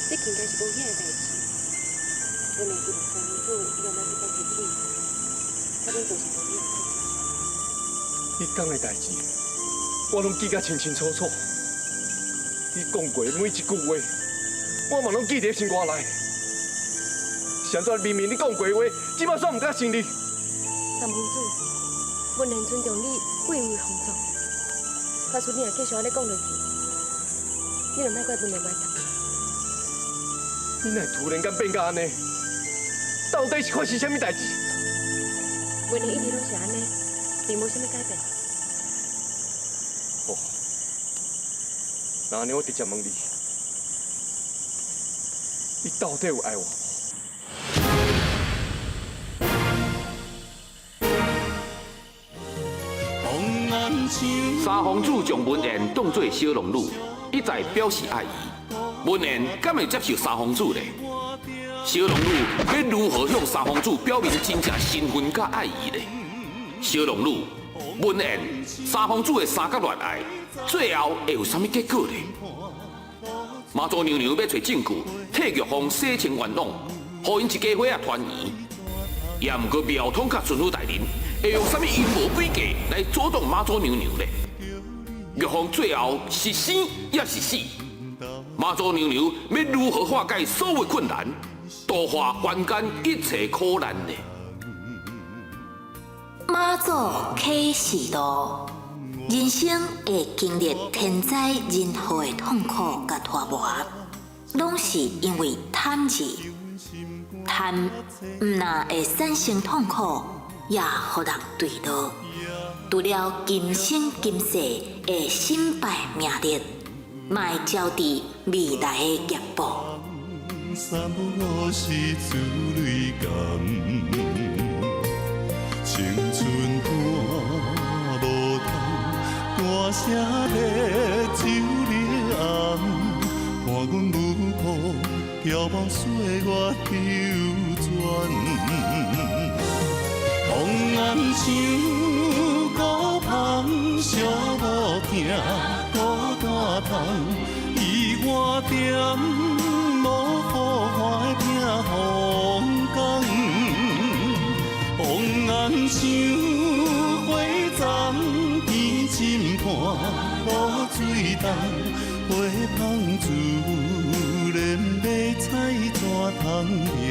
这应该是无遐个代志。本人希望三公主以后咱一块提起，甲恁做是无遐个代志。你讲的代志，我拢记甲清清楚楚。你讲过每一句话，我嘛拢记伫心肝内。现在明明你讲过的话，即摆煞唔敢信你。三公主，本人尊重你贵为皇族，假使你若继续安尼讲落去，你就莫怪本人歹答。你哪突然间变甲安尼？到底是发生什么代志？本人一直拢是安尼，并无啥物改变。好，那安尼我直接问你，你到底有爱我无？三皇子将文言当作小龙女，一再表示爱意。文言敢会接受三皇子呢？小龙女要如何向三皇子表明真正身份甲爱意呢？小龙女、文言、三皇子的三角恋爱，最后会有啥物结果呢？妈祖娘娘要找证据，替玉皇洗清冤枉，予因一家伙仔团圆。也毋过庙通甲巡抚大人会用啥物阴谋诡计来阻挡妈祖娘娘呢？玉皇最后是生也是死？妈祖娘娘要如何化解所有困难，度化凡间一切苦难呢？妈祖启示录，人生会经历天灾人祸的痛苦甲拖磨，拢是因为贪字。贪唔但会产生痛苦，也互人坠落。除了今生今世会身败名裂，卖招致未来的业报。三不是珠泪甘，青春看无透，大声烈酒热暗，看阮舞步遥望岁月流转。往暗想，孤芳寂无行，孤单窗，伊我点无好花听风光。往暗想，花丛边浸畔无水重，花香自然要采怎通念？